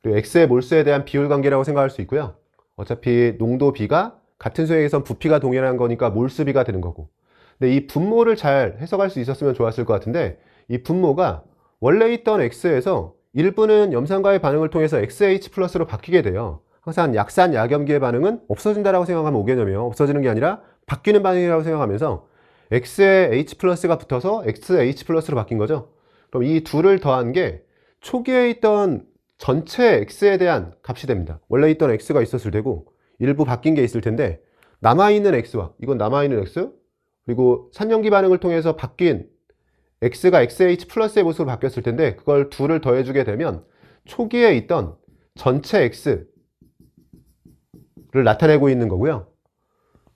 그리고 X의 몰수에 대한 비율 관계라고 생각할 수 있고요. 어차피 농도비가 같은 수액에선 부피가 동일한 거니까 몰수비가 되는 거고. 근데 이 분모를 잘 해석할 수 있었으면 좋았을 것 같은데 이 분모가 원래 있던 X에서 일부는 염산과의 반응을 통해서 XH 플러스로 바뀌게 돼요. 항상 약산, 약염기의 반응은 없어진다라고 생각하면 5개념이에요. 없어지는 게 아니라 바뀌는 반응이라고 생각하면서 X에 H 플러스가 붙어서 XH 플러스로 바뀐 거죠. 그럼 이 둘을 더한 게 초기에 있던 전체 X에 대한 값이 됩니다. 원래 있던 X가 있었을 테고 일부 바뀐 게 있을 텐데 남아있는 X와 이건 남아있는 X 그리고 산염기 반응을 통해서 바뀐 X가 XH 플러스의 모습으로 바뀌었을 텐데 그걸 둘을 더해주게 되면 초기에 있던 전체 X를 나타내고 있는 거고요.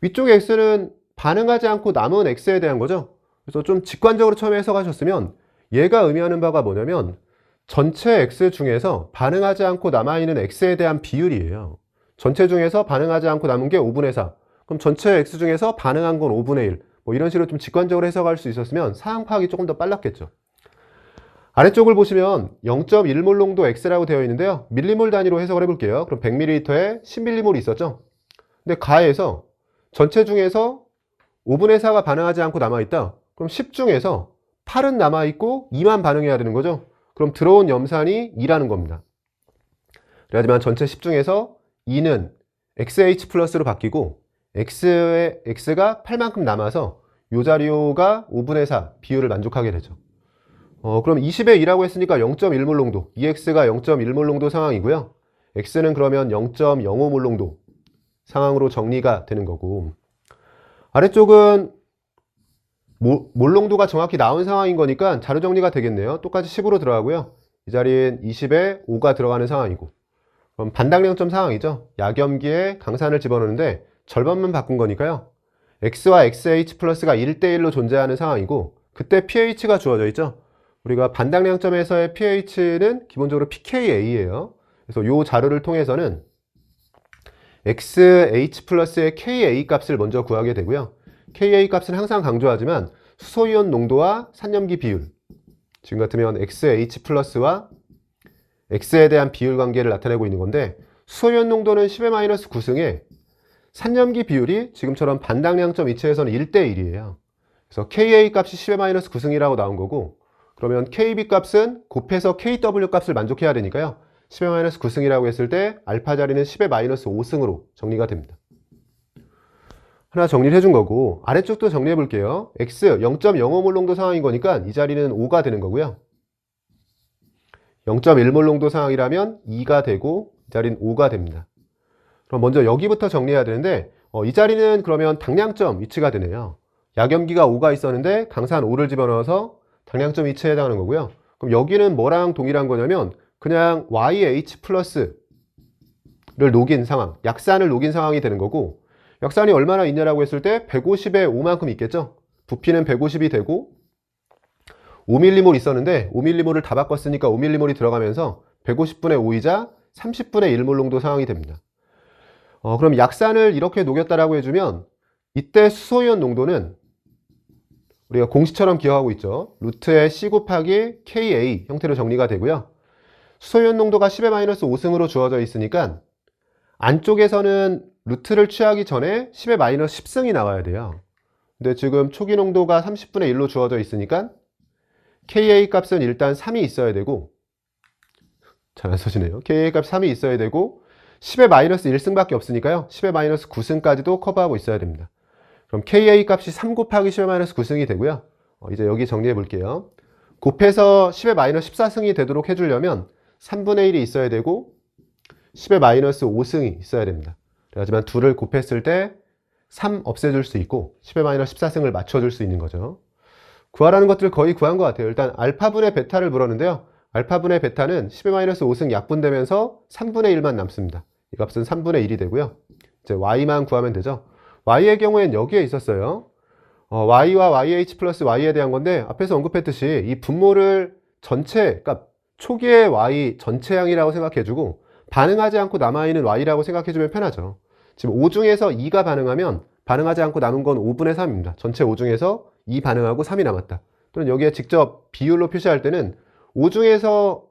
위쪽의 X는 반응하지 않고 남은 X에 대한 거죠. 그래서 좀 직관적으로 처음에 해석하셨으면 얘가 의미하는 바가 뭐냐면 전체 X 중에서 반응하지 않고 남아있는 X에 대한 비율이에요. 전체 중에서 반응하지 않고 남은 게 5분의 4. 그럼 전체 X 중에서 반응한 건 5분의 1. 뭐 이런 식으로 좀 직관적으로 해석할 수 있었으면 사항 파악이 조금 더 빨랐겠죠. 아래쪽을 보시면 0.1몰 농도 X라고 되어 있는데요. 밀리몰 단위로 해석을 해볼게요. 그럼 100ml에 10ml몰이 있었죠. 근데 가에서 전체 중에서 5분의 4가 반응하지 않고 남아있다. 그럼 10 중에서 8은 남아있고 2만 반응해야 되는 거죠. 그럼 들어온 염산이 2라는 겁니다. 그래야지만 전체 10 중에서 2는 XH 플러스로 바뀌고 X가 8만큼 남아서 요 자료가 5분의 4 비율을 만족하게 되죠. 그럼 20에 2라고 했으니까 0.1몰 농도, EX가 0.1몰 농도 상황이고요. X는 그러면 0.05몰 농도 상황으로 정리가 되는 거고, 아래쪽은 몰 농도가 정확히 나온 상황인 거니까 자료 정리가 되겠네요. 똑같이 10으로 들어가고요. 이 자리엔 20에 5가 들어가는 상황이고, 그럼 반당량점 상황이죠. 약염기에 강산을 집어넣는데 절반만 바꾼 거니까요. X와 XH 플러스가 1대1로 존재하는 상황이고, 그때 pH가 주어져 있죠. 우리가 반당량점에서의 pH는 기본적으로 pKa예요. 그래서 이 자료를 통해서는 XH 플러스의 Ka 값을 먼저 구하게 되고요. Ka 값은 항상 강조하지만 수소이온 농도와 산염기 비율, 지금 같으면 XH 플러스와 X에 대한 비율 관계를 나타내고 있는 건데, 수소이온 농도는 10의 9승에 산염기 비율이 지금처럼 반당량점 이체에서는 1대1이에요. 그래서 Ka 값이 10의 9승이라고 나온 거고, 그러면 KB 값은 곱해서 KW 값을 만족해야 되니까요. 10의 9승이라고 했을 때 알파 자리는 10의 5승으로 정리가 됩니다. 하나 정리를 해준 거고, 아래쪽도 정리해 볼게요. X 0.05몰 농도 상황인 거니까 이 자리는 5가 되는 거고요. 0.1몰 농도 상황이라면 2가 되고 이 자리는 5가 됩니다. 그럼 먼저 여기부터 정리해야 되는데, 이 자리는 그러면 당량점 위치가 되네요. 약염기가 5가 있었는데 강산 5를 집어넣어서 당량점 위치에 해당하는 거고요. 그럼 여기는 뭐랑 동일한 거냐면 그냥 YH 플러스를 녹인 상황, 약산을 녹인 상황이 되는 거고, 약산이 얼마나 있냐라고 했을 때 150에 5만큼 있겠죠. 부피는 150이 되고 5mm몰 있었는데 5mm몰을 다 바꿨으니까 5mm몰이 들어가면서 150분의 5이자 30분의 1몰 농도 상황이 됩니다. 그럼 약산을 이렇게 녹였다라고 해주면 이때 수소이온 농도는 우리가 공식처럼 기억하고 있죠. 루트의 C 곱하기 KA 형태로 정리가 되고요. 수소이온 농도가 10의 -5승으로 주어져 있으니까 안쪽에서는 루트를 취하기 전에 10의 -10승이 나와야 돼요. 근데 지금 초기 농도가 30분의 1로 주어져 있으니까 Ka 값은 일단 3이 있어야 되고, 잘 안 써지네요. Ka 값 3이 있어야 되고 10의 -1승밖에 없으니까요. 10의 -9승까지도 커버하고 있어야 됩니다. 그럼 Ka 값이 3 곱하기 10의 -9승이 되고요. 이제 여기 정리해 볼게요. 곱해서 10의 -14승이 되도록 해주려면 3분의 1이 있어야 되고 10의 -5승이 있어야 됩니다. 하지만 둘을 곱했을 때 3 없애줄 수 있고 10의 -14승을 맞춰줄 수 있는 거죠. 구하라는 것들 거의 구한 것 같아요. 일단 알파분의 베타를 물었는데요. 알파분의 베타는 10의 -5승 약분되면서 3분의 1만 남습니다. 이 값은 3분의 1이 되고요. 이제 y만 구하면 되죠. y의 경우엔 여기에 있었어요. y와 yh 플러스 y에 대한 건데 앞에서 언급했듯이 이 분모를 전체, 그러니까 초기의 y 전체량이라고 생각해주고 반응하지 않고 남아있는 y라고 생각해주면 편하죠. 지금 5 중에서 2가 반응하면 반응하지 않고 남은 건 5분의 3입니다. 전체 5 중에서 2 반응하고 3이 남았다. 또는 여기에 직접 비율로 표시할 때는 5 중에서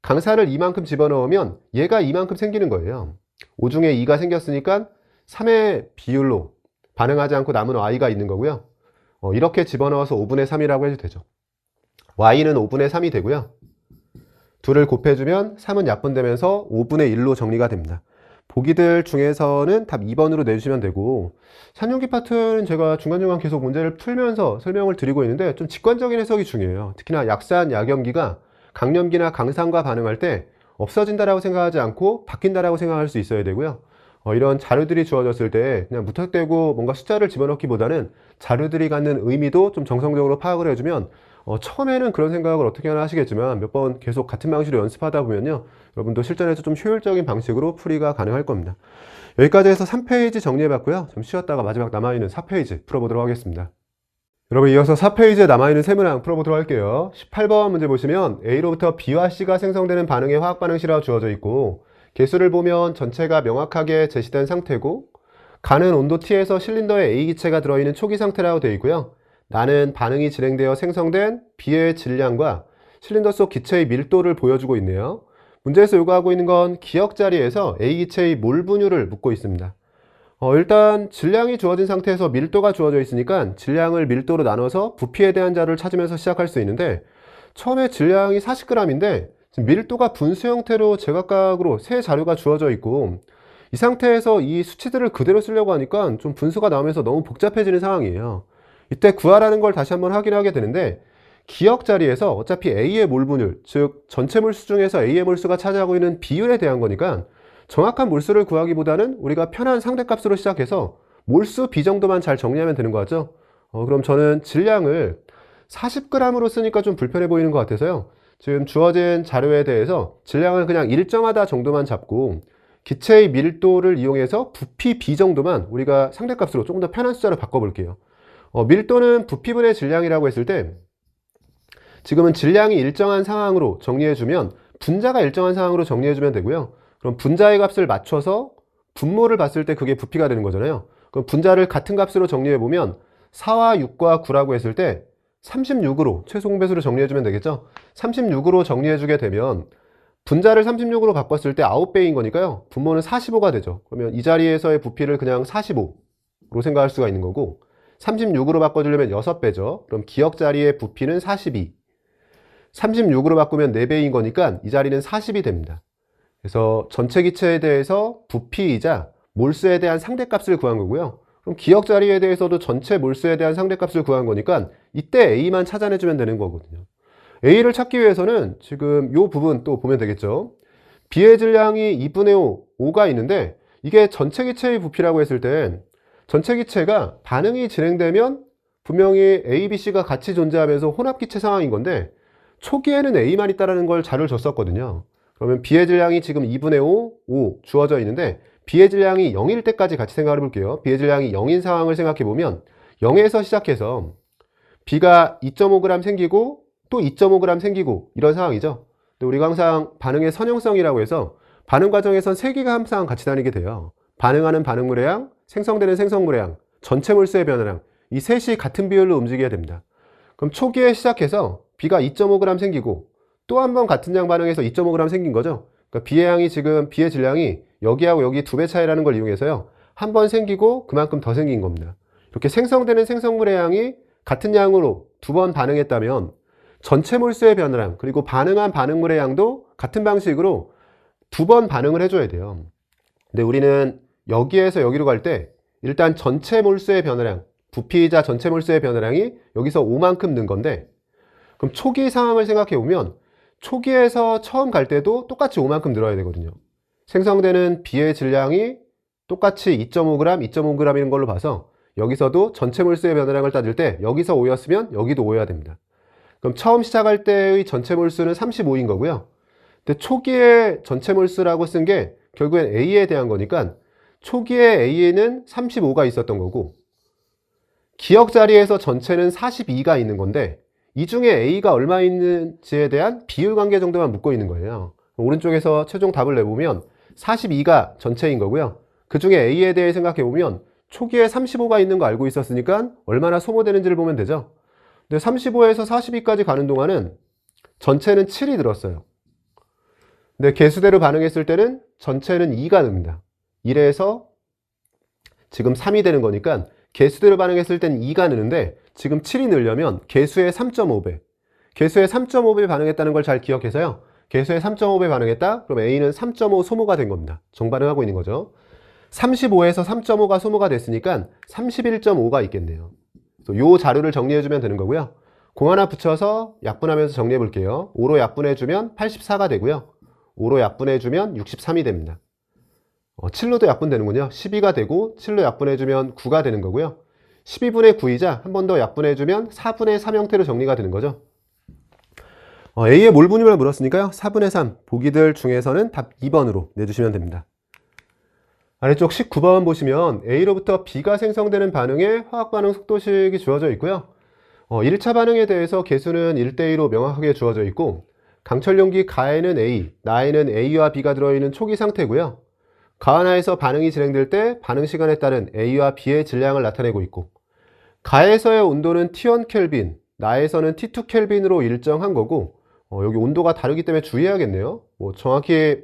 강사를 이만큼 집어넣으면 얘가 이만큼 생기는 거예요. 5 중에 2가 생겼으니까 3의 비율로 반응하지 않고 남은 y가 있는 거고요. 이렇게 집어넣어서 5분의 3이라고 해도 되죠. y는 5분의 3이 되고요. 둘을 곱해주면 3은 약분되면서 5분의 1로 정리가 됩니다. 보기들 중에서는 답 2번으로 내주시면 되고, 산용기 파트는 제가 중간중간 계속 문제를 풀면서 설명을 드리고 있는데 좀 직관적인 해석이 중요해요. 특히나 약산, 약염기가 강염기나 강산과 반응할 때 없어진다라고 생각하지 않고 바뀐다라고 생각할 수 있어야 되고요. 이런 자료들이 주어졌을 때 그냥 무턱대고 뭔가 숫자를 집어넣기보다는 자료들이 갖는 의미도 좀 정성적으로 파악을 해주면 처음에는 그런 생각을 어떻게 하나 하시겠지만 몇 번 계속 같은 방식으로 연습하다 보면요, 여러분도 실전에서 좀 효율적인 방식으로 풀이가 가능할 겁니다. 여기까지 해서 3페이지 정리해 봤고요. 좀 쉬었다가 마지막 남아있는 4페이지 풀어보도록 하겠습니다. 여러분, 이어서 4페이지에 남아있는 세문항 풀어보도록 할게요. 18번 문제 보시면 A로부터 B와 C가 생성되는 반응의 화학반응식이라고 주어져 있고, 개수를 보면 전체가 명확하게 제시된 상태고, 가는 온도 T에서 실린더에 A 기체가 들어있는 초기 상태라고 되어 있고요. 나는 반응이 진행되어 생성된 B의 질량과 실린더 속 기체의 밀도를 보여주고 있네요. 문제에서 요구하고 있는 건 기억 자리에서 A 기체의 몰 분율을 묻고 있습니다. 일단 질량이 주어진 상태에서 밀도가 주어져 있으니까 질량을 밀도로 나눠서 부피에 대한 자료를 찾으면서 시작할 수 있는데, 처음에 질량이 40g인데 지금 밀도가 분수 형태로 제각각으로 세 자료가 주어져 있고, 이 상태에서 이 수치들을 그대로 쓰려고 하니까 좀 분수가 나오면서 너무 복잡해지는 상황이에요. 이때 구하라는 걸 다시 한번 확인하게 되는데, 기억 자리에서 어차피 A의 몰분율, 즉 전체 몰수 중에서 A의 몰수가 차지하고 있는 비율에 대한 거니까 정확한 몰수를 구하기보다는 우리가 편한 상대값으로 시작해서 몰수 비 정도만 잘 정리하면 되는 거 같죠? 그럼 저는 질량을 40g으로 쓰니까 좀 불편해 보이는 것 같아서요, 지금 주어진 자료에 대해서 질량을 그냥 일정하다 정도만 잡고 기체의 밀도를 이용해서 부피 B 정도만 우리가 상대값으로 조금 더 편한 숫자로 바꿔볼게요. 밀도는 부피분의 질량이라고 했을 때 지금은 질량이 일정한 상황으로 정리해주면 분자가 일정한 상황으로 정리해주면 되고요. 그럼 분자의 값을 맞춰서 분모를 봤을 때 그게 부피가 되는 거잖아요. 그럼 분자를 같은 값으로 정리해보면 4와 6과 9라고 했을 때 36으로 최소 공배수로 정리해주면 되겠죠. 36으로 정리해주게 되면 분자를 36으로 바꿨을 때 9배인 거니까요, 분모는 45가 되죠. 그러면 이 자리에서의 부피를 그냥 45로 생각할 수가 있는 거고, 36으로 바꿔주려면 6배죠. 그럼 기억 자리의 부피는 42. 36으로 바꾸면 4배인 거니까 이 자리는 40이 됩니다. 그래서 전체 기체에 대해서 부피이자 몰수에 대한 상대값을 구한 거고요. 그럼 기억 자리에 대해서도 전체 몰수에 대한 상대값을 구한 거니까 이때 A만 찾아내주면 되는 거거든요. A를 찾기 위해서는 지금 이 부분 또 보면 되겠죠. B의 질량이 2분의 5가 있는데 이게 전체 기체의 부피라고 했을 땐 전체 기체가 반응이 진행되면 분명히 A, B, C가 같이 존재하면서 혼합기체 상황인 건데 초기에는 A만 있다는 걸 자료를 줬었거든요. 그러면 B의 질량이 지금 2분의 5 주어져 있는데 B의 질량이 0일 때까지 같이 생각해 볼게요. B의 질량이 0인 상황을 생각해 보면 0에서 시작해서 B가 2.5g 생기고 또 2.5g 생기고 이런 상황이죠. 근데 우리가 항상 반응의 선형성이라고 해서 반응 과정에선 세 개가 항상 같이 다니게 돼요. 반응하는 반응물의 양, 생성되는 생성물의 양, 전체 몰수의 변화량, 이 셋이 같은 비율로 움직여야 됩니다. 그럼 초기에 시작해서 B가 2.5g 생기고 또 한 번 같은 양 반응해서 2.5g 생긴 거죠. 그러니까 B의 양이 지금 B의 질량이 여기하고 여기 2배 차이라는 걸 이용해서요. 한 번 생기고 그만큼 더 생긴 겁니다. 이렇게 생성되는 생성물의 양이 같은 양으로 2번 반응했다면 전체 몰수의 변화량 그리고 반응한 반응물의 양도 같은 방식으로 2번 반응을 해줘야 돼요. 근데 우리는 여기에서 여기로 갈 때 일단 전체 몰수의 변화량, 부피이자 전체 몰수의 변화량이 여기서 5만큼 는 건데, 그럼 초기 상황을 생각해 보면 초기에서 처음 갈 때도 똑같이 5만큼 늘어야 되거든요. 생성되는 B의 질량이 똑같이 2.5g, 2.5g인 걸로 봐서 여기서도 전체 몰수의 변화량을 따질 때 여기서 5였으면 여기도 5여야 됩니다. 그럼 처음 시작할 때의 전체 몰수는 35인 거고요. 근데 초기에 전체 몰수라고 쓴 게 결국엔 A에 대한 거니까 초기에 A에는 35가 있었던 거고, 기억 자리에서 전체는 42가 있는 건데 이 중에 A가 얼마 있는지에 대한 비율 관계 정도만 묻고 있는 거예요. 오른쪽에서 최종 답을 내보면 42가 전체인 거고요. 그 중에 A에 대해 생각해 보면 초기에 35가 있는 거 알고 있었으니까 얼마나 소모되는지를 보면 되죠. 근데 35에서 42까지 가는 동안은 전체는 7이 들었어요. 근데 개수대로 반응했을 때는 전체는 2가 듭니다. 1에서 지금 3이 되는 거니까 개수대로 반응했을 땐 2가 느는데 지금 7이 늘려면 개수의 3.5배, 개수의 3.5배 반응했다는 걸 잘 기억해서요. 개수의 3.5배 반응했다? 그럼 A는 3.5 소모가 된 겁니다. 정반응하고 있는 거죠. 35에서 3.5가 소모가 됐으니까 31.5가 있겠네요. 그래서 요 자료를 정리해주면 되는 거고요. 공 하나 붙여서 약분하면서 정리해 볼게요. 5로 약분해주면 84가 되고요. 5로 약분해주면 63이 됩니다. 7로도 약분되는군요. 12가 되고 7로 약분해주면 9가 되는 거고요. 12분의 9이자 한 번 더 약분해주면 4분의 3 형태로 정리가 되는 거죠. A의 몰 분율을 물었으니까요. 4분의 3 보기들 중에서는 답 2번으로 내주시면 됩니다. 아래쪽 19번 보시면 A로부터 B가 생성되는 반응의 화학반응 속도식이 주어져 있고요. 1차 반응에 대해서 개수는 1대2로 명확하게 주어져 있고, 강철용기 가에는 A, 나에는 A와 B가 들어있는 초기 상태고요. 가하나에서 반응이 진행될 때 반응 시간에 따른 A와 B의 질량을 나타내고 있고, 가에서의 온도는 T1 켈빈, 나에서는 T2 켈빈으로 일정한 거고, 여기 온도가 다르기 때문에 주의해야겠네요. 정확히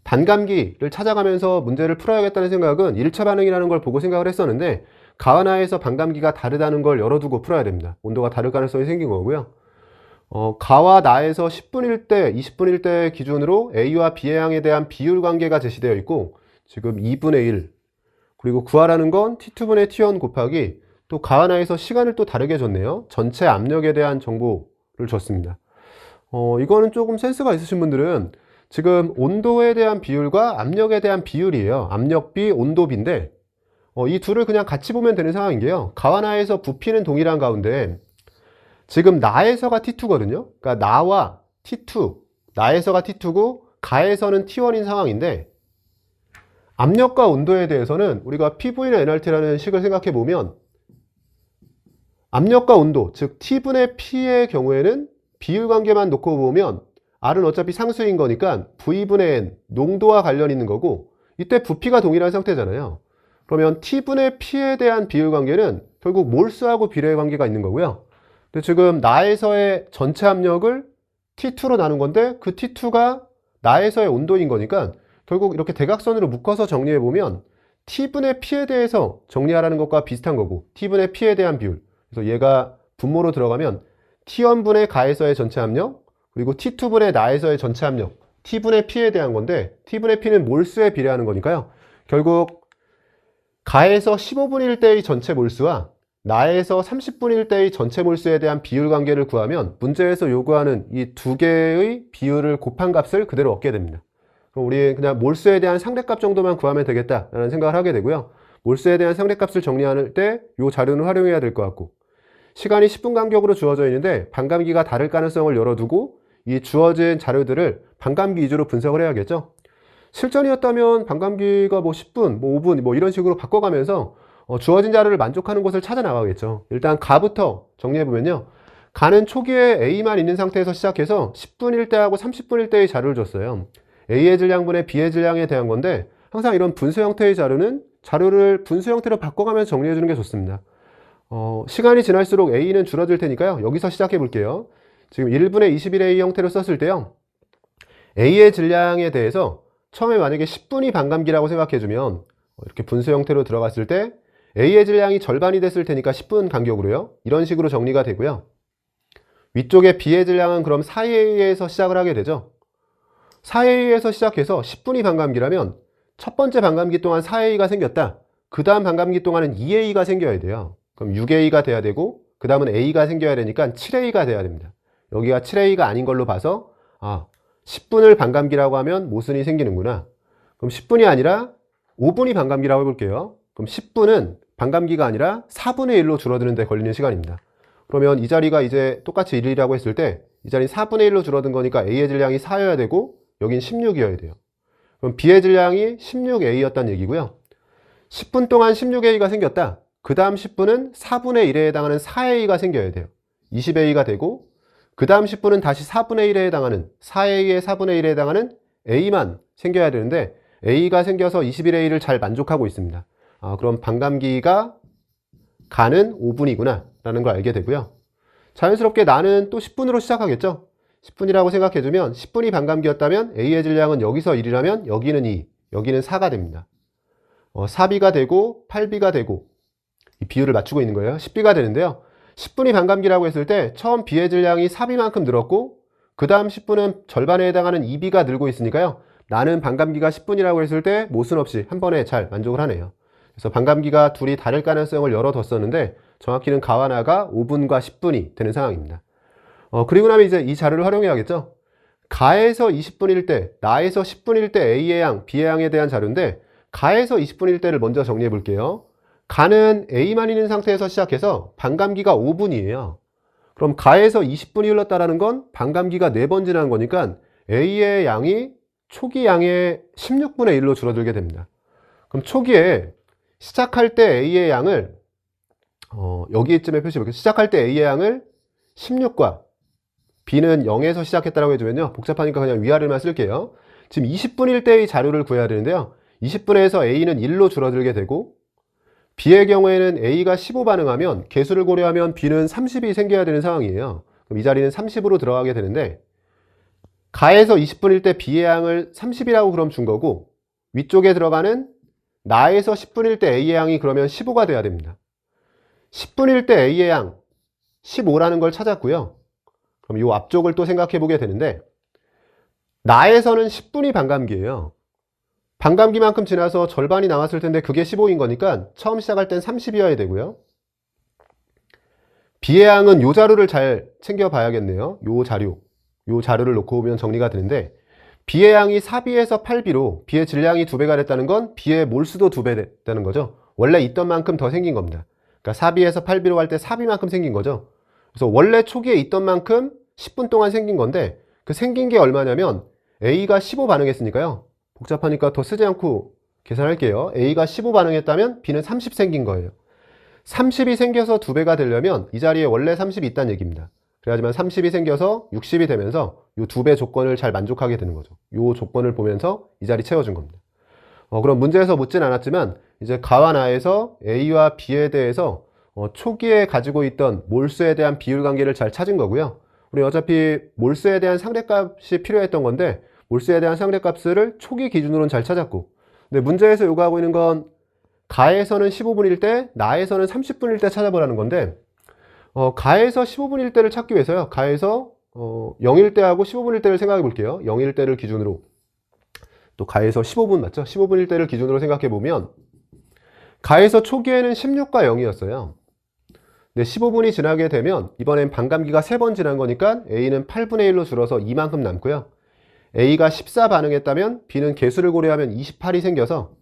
반감기를 찾아가면서 문제를 풀어야겠다는 생각은 1차 반응이라는 걸 보고 생각을 했었는데, 가하나에서 반감기가 다르다는 걸 열어두고 풀어야 됩니다. 온도가 다를 가능성이 생긴 거고요. 가와 나에서 10분일 때, 20분일 때 기준으로 A와 B의 양에 대한 비율 관계가 제시되어 있고, 지금 2분의 1, 그리고 구하라는 건 T2분의 T1 곱하기 또 가하나에서 시간을 또 다르게 줬네요. 전체 압력에 대한 정보를 줬습니다. 이거는 조금 센스가 있으신 분들은 지금 온도에 대한 비율과 압력에 대한 비율이에요. 압력비, 온도비인데 이 둘을 그냥 같이 보면 되는 상황인 게요. 가하나에서 부피는 동일한 가운데 지금 나에서가 T2거든요. 그러니까 나와 T2, 나에서가 T2고 가에서는 T1인 상황인데, 압력과 온도에 대해서는 우리가 PV나 nRT라는 식을 생각해 보면 압력과 온도, 즉 T분의 P의 경우에는 비율 관계만 놓고 보면 R은 어차피 상수인 거니까 V분의 N, 농도와 관련 있는 거고, 이때 부피가 동일한 상태잖아요. 그러면 T분의 P에 대한 비율 관계는 결국 몰수하고 비례 관계가 있는 거고요. 근데 지금 나에서의 전체 압력을 T2로 나눈 건데 그 T2가 나에서의 온도인 거니까 결국 이렇게 대각선으로 묶어서 정리해 보면 T분의 P에 대해서 정리하라는 것과 비슷한 거고, T분의 P에 대한 비율, 그래서 얘가 분모로 들어가면 T1분의 가에서의 전체 압력, 그리고 T2분의 나에서의 전체 압력, T분의 P에 대한 건데 T분의 P는 몰수에 비례하는 거니까요. 결국 가에서 15분일 때의 전체 몰수와 나에서 30분일 때의 전체 몰수에 대한 비율 관계를 구하면 문제에서 요구하는 이 두 개의 비율을 곱한 값을 그대로 얻게 됩니다. 그럼 우리 그냥 몰수에 대한 상대값 정도만 구하면 되겠다라는 생각을 하게 되고요. 몰수에 대한 상대값을 정리할 때 이 자료는 활용해야 될 것 같고, 시간이 10분 간격으로 주어져 있는데 반감기가 다를 가능성을 열어두고 이 주어진 자료들을 반감기 위주로 분석을 해야겠죠. 실전이었다면 반감기가 10분, 5분 이런 식으로 바꿔가면서 주어진 자료를 만족하는 곳을 찾아 나가겠죠. 일단 가부터 정리해보면요. 가는 초기에 A만 있는 상태에서 시작해서 10분일 때하고 30분일 때의 자료를 줬어요. A의 질량분의 B의 질량에 대한 건데, 항상 이런 분수 형태의 자료는 자료를 분수 형태로 바꿔가면서 정리해주는 게 좋습니다. 시간이 지날수록 A는 줄어들 테니까요. 여기서 시작해 볼게요. 지금 1분의 21A 형태로 썼을 때요. A의 질량에 대해서 처음에 만약에 10분이 반감기라고 생각해주면 이렇게 분수 형태로 들어갔을 때 A의 질량이 절반이 됐을 테니까 10분 간격으로요. 이런 식으로 정리가 되고요. 위쪽에 B의 질량은 그럼 4A에서 시작을 하게 되죠. 4A에서 시작해서 10분이 반감기라면 첫 번째 반감기 동안 4A가 생겼다. 그 다음 반감기 동안은 2A가 생겨야 돼요. 그럼 6A가 돼야 되고 그 다음은 A가 생겨야 되니까 7A가 돼야 됩니다. 여기가 7A가 아닌 걸로 봐서 10분을 반감기라고 하면 모순이 생기는구나. 그럼 10분이 아니라 5분이 반감기라고 해볼게요. 그럼 10분은 반감기가 아니라 4분의 1로 줄어드는 데 걸리는 시간입니다. 그러면 이 자리가 이제 똑같이 1이라고 했을 때 이 자리는 4분의 1로 줄어든 거니까 A의 질량이 4여야 되고 여긴 16이어야 돼요. 그럼 B의 질량이 16A였다는 얘기고요. 10분 동안 16A가 생겼다. 그 다음 10분은 4분의 1에 해당하는 4A가 생겨야 돼요. 20A가 되고 그 다음 10분은 다시 4분의 1에 해당하는 4A의 4분의 1에 해당하는 A만 생겨야 되는데 A가 생겨서 21A를 잘 만족하고 있습니다. 그럼 반감기가 가는 5분이구나 라는 걸 알게 되고요. 자연스럽게 나는 또 10분으로 시작하겠죠. 10분이라고 생각해주면 10분이 반감기였다면 A의 질량은 여기서 1이라면 여기는 2, 여기는 4가 됩니다. 4B가 되고 8B가 되고 이 비율을 맞추고 있는 거예요. 10B가 되는데요. 10분이 반감기라고 했을 때 처음 B의 질량이 4B만큼 늘었고 그 다음 10분은 절반에 해당하는 2B가 늘고 있으니까요. 나는 반감기가 10분이라고 했을 때 모순 없이 한 번에 잘 만족을 하네요. 그래서 반감기가 둘이 다를 가능성을 열어뒀었는데 정확히는 가와 나가 5분과 10분이 되는 상황입니다. 그리고 나면 이제 이 자료를 활용해야겠죠. 가에서 20분일 때, 나에서 10분일 때 A의 양, B의 양에 대한 자료인데 가에서 20분일 때를 먼저 정리해 볼게요. 가는 A만 있는 상태에서 시작해서 반감기가 5분이에요. 그럼 가에서 20분이 흘렀다는 건 반감기가 4번 지난 거니까 A의 양이 초기 양의 16분의 1로 줄어들게 됩니다. 그럼 초기에 시작할 때 A의 양을 여기쯤에 표시해 볼게요. 시작할 때 A의 양을 16과 B는 0에서 시작했다고 해주면요. 복잡하니까 그냥 위아래만 쓸게요. 지금 20분일 때의 자료를 구해야 되는데요. 20분에서 A는 1로 줄어들게 되고 B의 경우에는 A가 15 반응하면 개수를 고려하면 B는 30이 생겨야 되는 상황이에요. 그럼 이 자리는 30으로 들어가게 되는데 가에서 20분일 때 B의 양을 30이라고 그럼 준 거고 위쪽에 들어가는 나에서 10분일 때 A의 양이 그러면 15가 돼야 됩니다. 10분일 때 A의 양 15라는 걸 찾았고요. 그럼 이 앞쪽을 또 생각해 보게 되는데 나에서는 10분이 반감기예요. 반감기만큼 지나서 절반이 남았을 텐데 그게 15인 거니까 처음 시작할 땐 30이어야 되고요. B의 양은 요 자료를 잘 챙겨 봐야겠네요. 요 자료를 놓고 보면 정리가 되는데 B의 양이 4B에서 8B로 B의 질량이 2배가 됐다는 건 B의 몰수도 2배 됐다는 거죠. 원래 있던 만큼 더 생긴 겁니다. 그러니까 4B에서 8B로 갈 때 4B만큼 생긴 거죠. 그래서 원래 초기에 있던 만큼 10분 동안 생긴 건데 그 생긴 게 얼마냐면 A가 15 반응했으니까요. 복잡하니까 더 쓰지 않고 계산할게요. A가 15 반응했다면 B는 30 생긴 거예요. 30이 생겨서 2배가 되려면 이 자리에 원래 30이 있다는 얘기입니다. 그래야지만 30이 생겨서 60이 되면서 이 2배 조건을 잘 만족하게 되는 거죠. 이 조건을 보면서 이 자리 채워준 겁니다. 그럼 문제에서 묻진 않았지만 이제 가와 나에서 A와 B에 대해서 초기에 가지고 있던 몰수에 대한 비율 관계를 잘 찾은 거고요. 우리 어차피 몰수에 대한 상대값이 필요했던 건데 몰수에 대한 상대값을 초기 기준으로는 잘 찾았고 근데 문제에서 요구하고 있는 건 가에서는 15분일 때 나에서는 30분일 때 찾아보라는 건데 가에서 15분일 때를 찾기 위해서요. 가에서 0일 때하고 15분일 때를 생각해 볼게요. 0일 때를 기준으로 또 가에서 15분 맞죠? 15분일 때를 기준으로 생각해 보면 가에서 초기에는 16과 0이었어요. 근데 15분이 지나게 되면 이번엔 반감기가 3번 지난 거니까 A는 8분의 1로 줄어서 이만큼 남고요. A가 14 반응했다면 B는 개수를 고려하면 28이 생겨서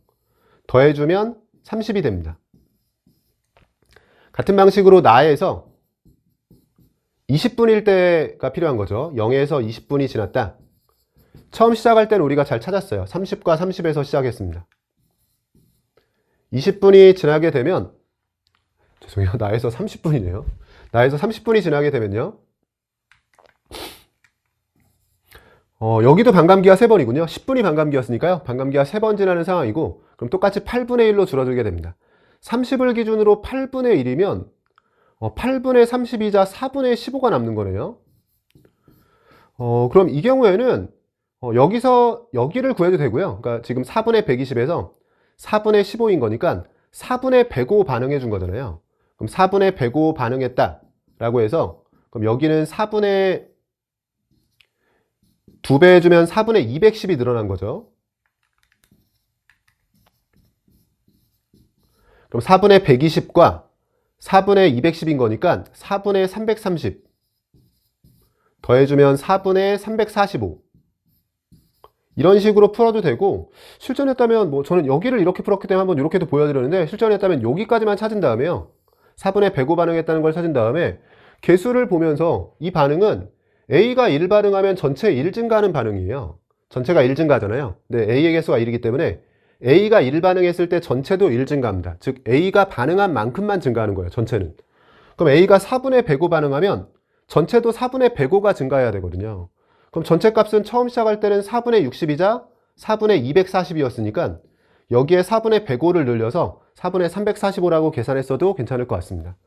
더해주면 30이 됩니다. 같은 방식으로 나에서 20분일 때가 필요한 거죠. 0에서 20분이 지났다. 처음 시작할 때는 우리가 잘 찾았어요. 30과 30에서 시작했습니다. 20분이 지나게 되면 죄송해요. 나에서 30분이네요. 나에서 30분이 지나게 되면요. 여기도 반감기가 3번이군요. 10분이 반감기였으니까요. 반감기가 3번 지나는 상황이고 그럼 똑같이 8분의 1로 줄어들게 됩니다. 30을 기준으로 8분의 1이면 8분의 30이자 4분의 15가 남는 거네요. 그럼 이 경우에는 여기서 여기를 구해도 되고요. 그러니까 지금 4분의 120에서 4분의 15인 거니까 4분의 105 반응해 준 거잖아요. 그럼 4분의 105 반응했다 라고 해서, 그럼 여기는 4분의 2배 해주면 4분의 210이 늘어난 거죠. 그럼 4분의 120과 4분의 210인 거니까 4분의 330 더해주면 4분의 345, 이런 식으로 풀어도 되고, 실전했다면 뭐 저는 여기를 이렇게 풀었기 때문에 한번 이렇게도 보여드렸는데, 실전했다면 여기까지만 찾은 다음에요, 4분의 105 반응했다는 걸 찾은 다음에 개수를 보면서 이 반응은 A가 1 반응하면 전체 1 증가하는 반응이에요. 전체가 1 증가하잖아요. 근데 A의 개수가 1이기 때문에 A가 1 반응했을 때 전체도 1 증가합니다. 즉 A가 반응한 만큼만 증가하는 거예요, 전체는. 그럼 A가 4분의 105 반응하면 전체도 4분의 105가 증가해야 되거든요. 그럼 전체 값은 처음 시작할 때는 4분의 60이자 4분의 240이었으니까 여기에 4분의 105를 늘려서 4분의 345라고 계산했어도 괜찮을 것 같습니다.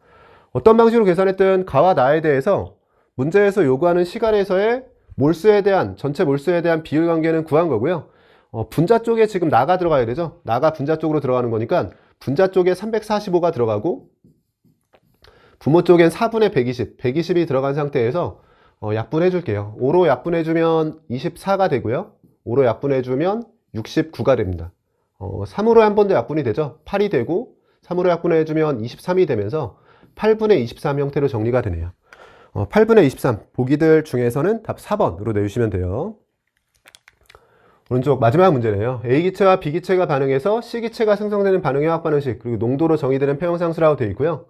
어떤 방식으로 계산했든 가와 나에 대해서 문제에서 요구하는 시간에서의 몰수에 대한, 전체 몰수에 대한 비율 관계는 구한 거고요. 분자 쪽에 지금 나가 들어가야 되죠. 나가 분자 쪽으로 들어가는 거니까 분자 쪽에 345가 들어가고 부모 쪽엔 4분의 120, 120이 들어간 상태에서 약분해 줄게요. 5로 약분해 주면 24가 되고요. 5로 약분해 주면 69가 됩니다. 3으로 한 번 더 약분이 되죠. 8이 되고 3으로 약분해 주면 23이 되면서 8분의 23 형태로 정리가 되네요. 8분의 23, 보기들 중에서는 답 4번으로 내주시면 돼요. 오른쪽 마지막 문제네요. A기체와 B기체가 반응해서 C기체가 생성되는 반응의 화학 반응식, 그리고 농도로 정의되는 평형상수라고 되어 있고요.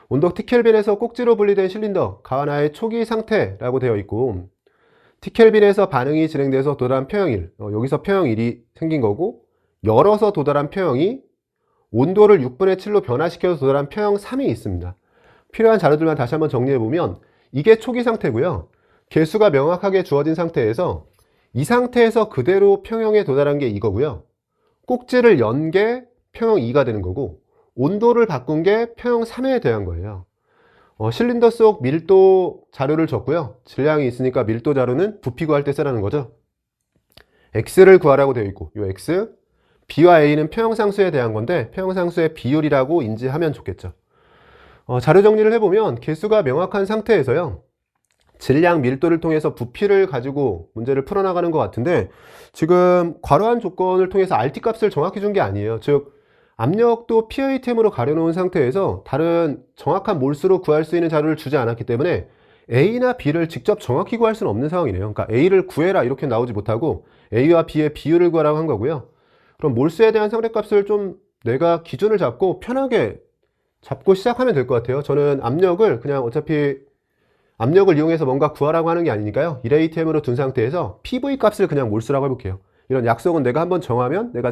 온도 T켈빈에서 꼭지로 분리된 실린더, 가와나의 초기 상태라고 되어 있고, T켈빈에서 반응이 진행돼서 도달한 표형1, 여기서 표형 1이 생긴 거고, 열어서 도달한 표형이 온도를 6분의 7로 변화시켜서 도달한 표형 3이 있습니다. 필요한 자료들만 다시 한번 정리해보면 이게 초기 상태고요. 개수가 명확하게 주어진 상태에서 이 상태에서 그대로 평형에 도달한 게 이거고요. 꼭지를 연 게 평형 2가 되는 거고, 온도를 바꾼 게 평형 3에 대한 거예요. 실린더 속 밀도 자료를 줬고요. 질량이 있으니까 밀도 자료는 부피 구할 때 쓰라는 거죠. X를 구하라고 되어 있고, 이 X, B와 A는 평형상수에 대한 건데 평형상수의 비율이라고 인지하면 좋겠죠. 자료 정리를 해보면 개수가 명확한 상태에서요, 질량, 밀도를 통해서 부피를 가지고 문제를 풀어나가는 것 같은데, 지금 괄호한 조건을 통해서 RT 값을 정확히 준 게 아니에요. 즉 압력도 PATM으로 가려놓은 상태에서 다른 정확한 몰수로 구할 수 있는 자료를 주지 않았기 때문에 A나 B를 직접 정확히 구할 수는 없는 상황이네요. 그러니까 A를 구해라 이렇게 나오지 못하고 A와 B의 비율을 구하라고 한 거고요. 그럼 몰수에 대한 상대값을 좀 내가 기준을 잡고 편하게 잡고 시작하면 될 것 같아요. 저는 압력을 그냥 어차피 압력을 이용해서 뭔가 구하라고 하는 게 아니니까요, 1ATM으로 둔 상태에서 PV 값을 그냥 몰수라고 해볼게요. 이런 약속은 내가 한번 정하면 내가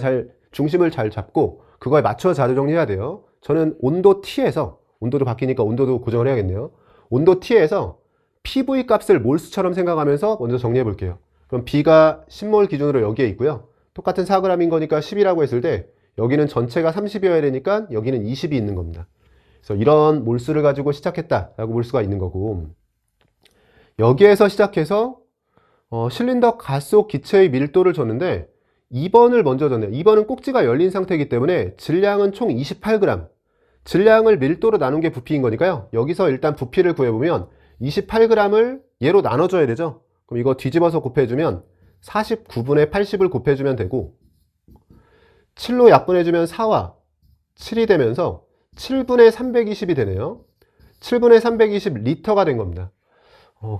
중심을 잘 잡고 그거에 맞춰 자료 정리해야 돼요. 저는 온도 T에서, 온도도 바뀌니까 온도도 고정을 해야겠네요. 온도 T에서 PV 값을 몰수처럼 생각하면서 먼저 정리해 볼게요. 그럼 B가 10몰 기준으로 여기에 있고요. 똑같은 4g인 거니까 10이라고 했을 때 여기는 전체가 30이어야 되니까 여기는 20이 있는 겁니다. 그래서 이런 몰수를 가지고 시작했다라고 볼 수가 있는 거고, 여기에서 시작해서 실린더 가속 기체의 밀도를 줬는데 2번을 먼저 줬네요. 2번은 꼭지가 열린 상태이기 때문에 질량은 총 28g, 질량을 밀도로 나눈 게 부피인 거니까요, 여기서 일단 부피를 구해보면 28g을 얘로 나눠줘야 되죠. 그럼 이거 뒤집어서 곱해주면 49분의 80을 곱해주면 되고, 7로 약분해주면 4와 7이 되면서 7분의 320이 되네요. 7분의 320 리터가 된 겁니다.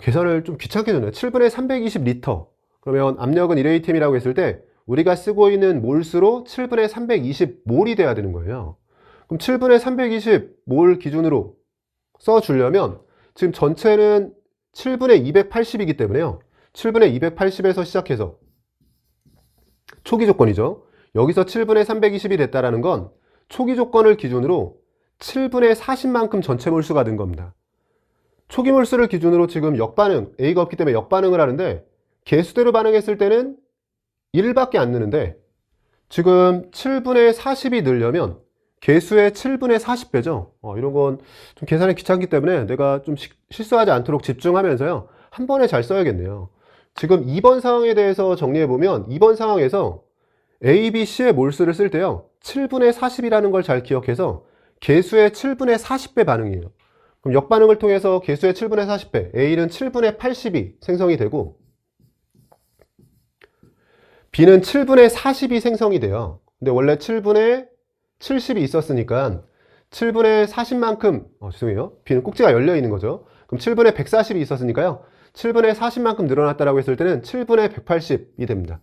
계산을 좀 귀찮게 줬네요. 7분의 320 리터. 그러면 압력은 1ATM이라고 했을 때 우리가 쓰고 있는 몰수로 7분의 320 몰이 돼야 되는 거예요. 그럼 7분의 320 몰 기준으로 써주려면 지금 전체는 7분의 280이기 때문에요. 7분의 280에서 시작해서 초기 조건이죠. 여기서 7분의 320이 됐다라는 건 초기 조건을 기준으로 7분의 40만큼 전체 몰수가 된 겁니다. 초기 몰수를 기준으로 지금 역반응, A가 없기 때문에 역반응을 하는데 개수대로 반응했을 때는 1밖에 안 느는데 지금 7분의 40이 늘려면 개수의 7분의 40배죠. 이런 건 좀 계산이 귀찮기 때문에 내가 좀 실수하지 않도록 집중하면서요, 한 번에 잘 써야겠네요. 지금 2번 상황에 대해서 정리해보면 2번 상황에서 A, B, C의 몰수를 쓸 때요. 7분의 40이라는 걸 잘 기억해서 개수의 7분의 40배 반응이에요. 그럼 역반응을 통해서 개수의 7분의 40배, A는 7분의 80이 생성이 되고 B는 7분의 40이 생성이 돼요. 근데 원래 7분의 70이 있었으니까 7분의 40만큼, 죄송해요. B는 꼭지가 열려 있는 거죠. 그럼 7분의 140이 있었으니까요. 7분의 40만큼 늘어났다라고 했을 때는 7분의 180이 됩니다.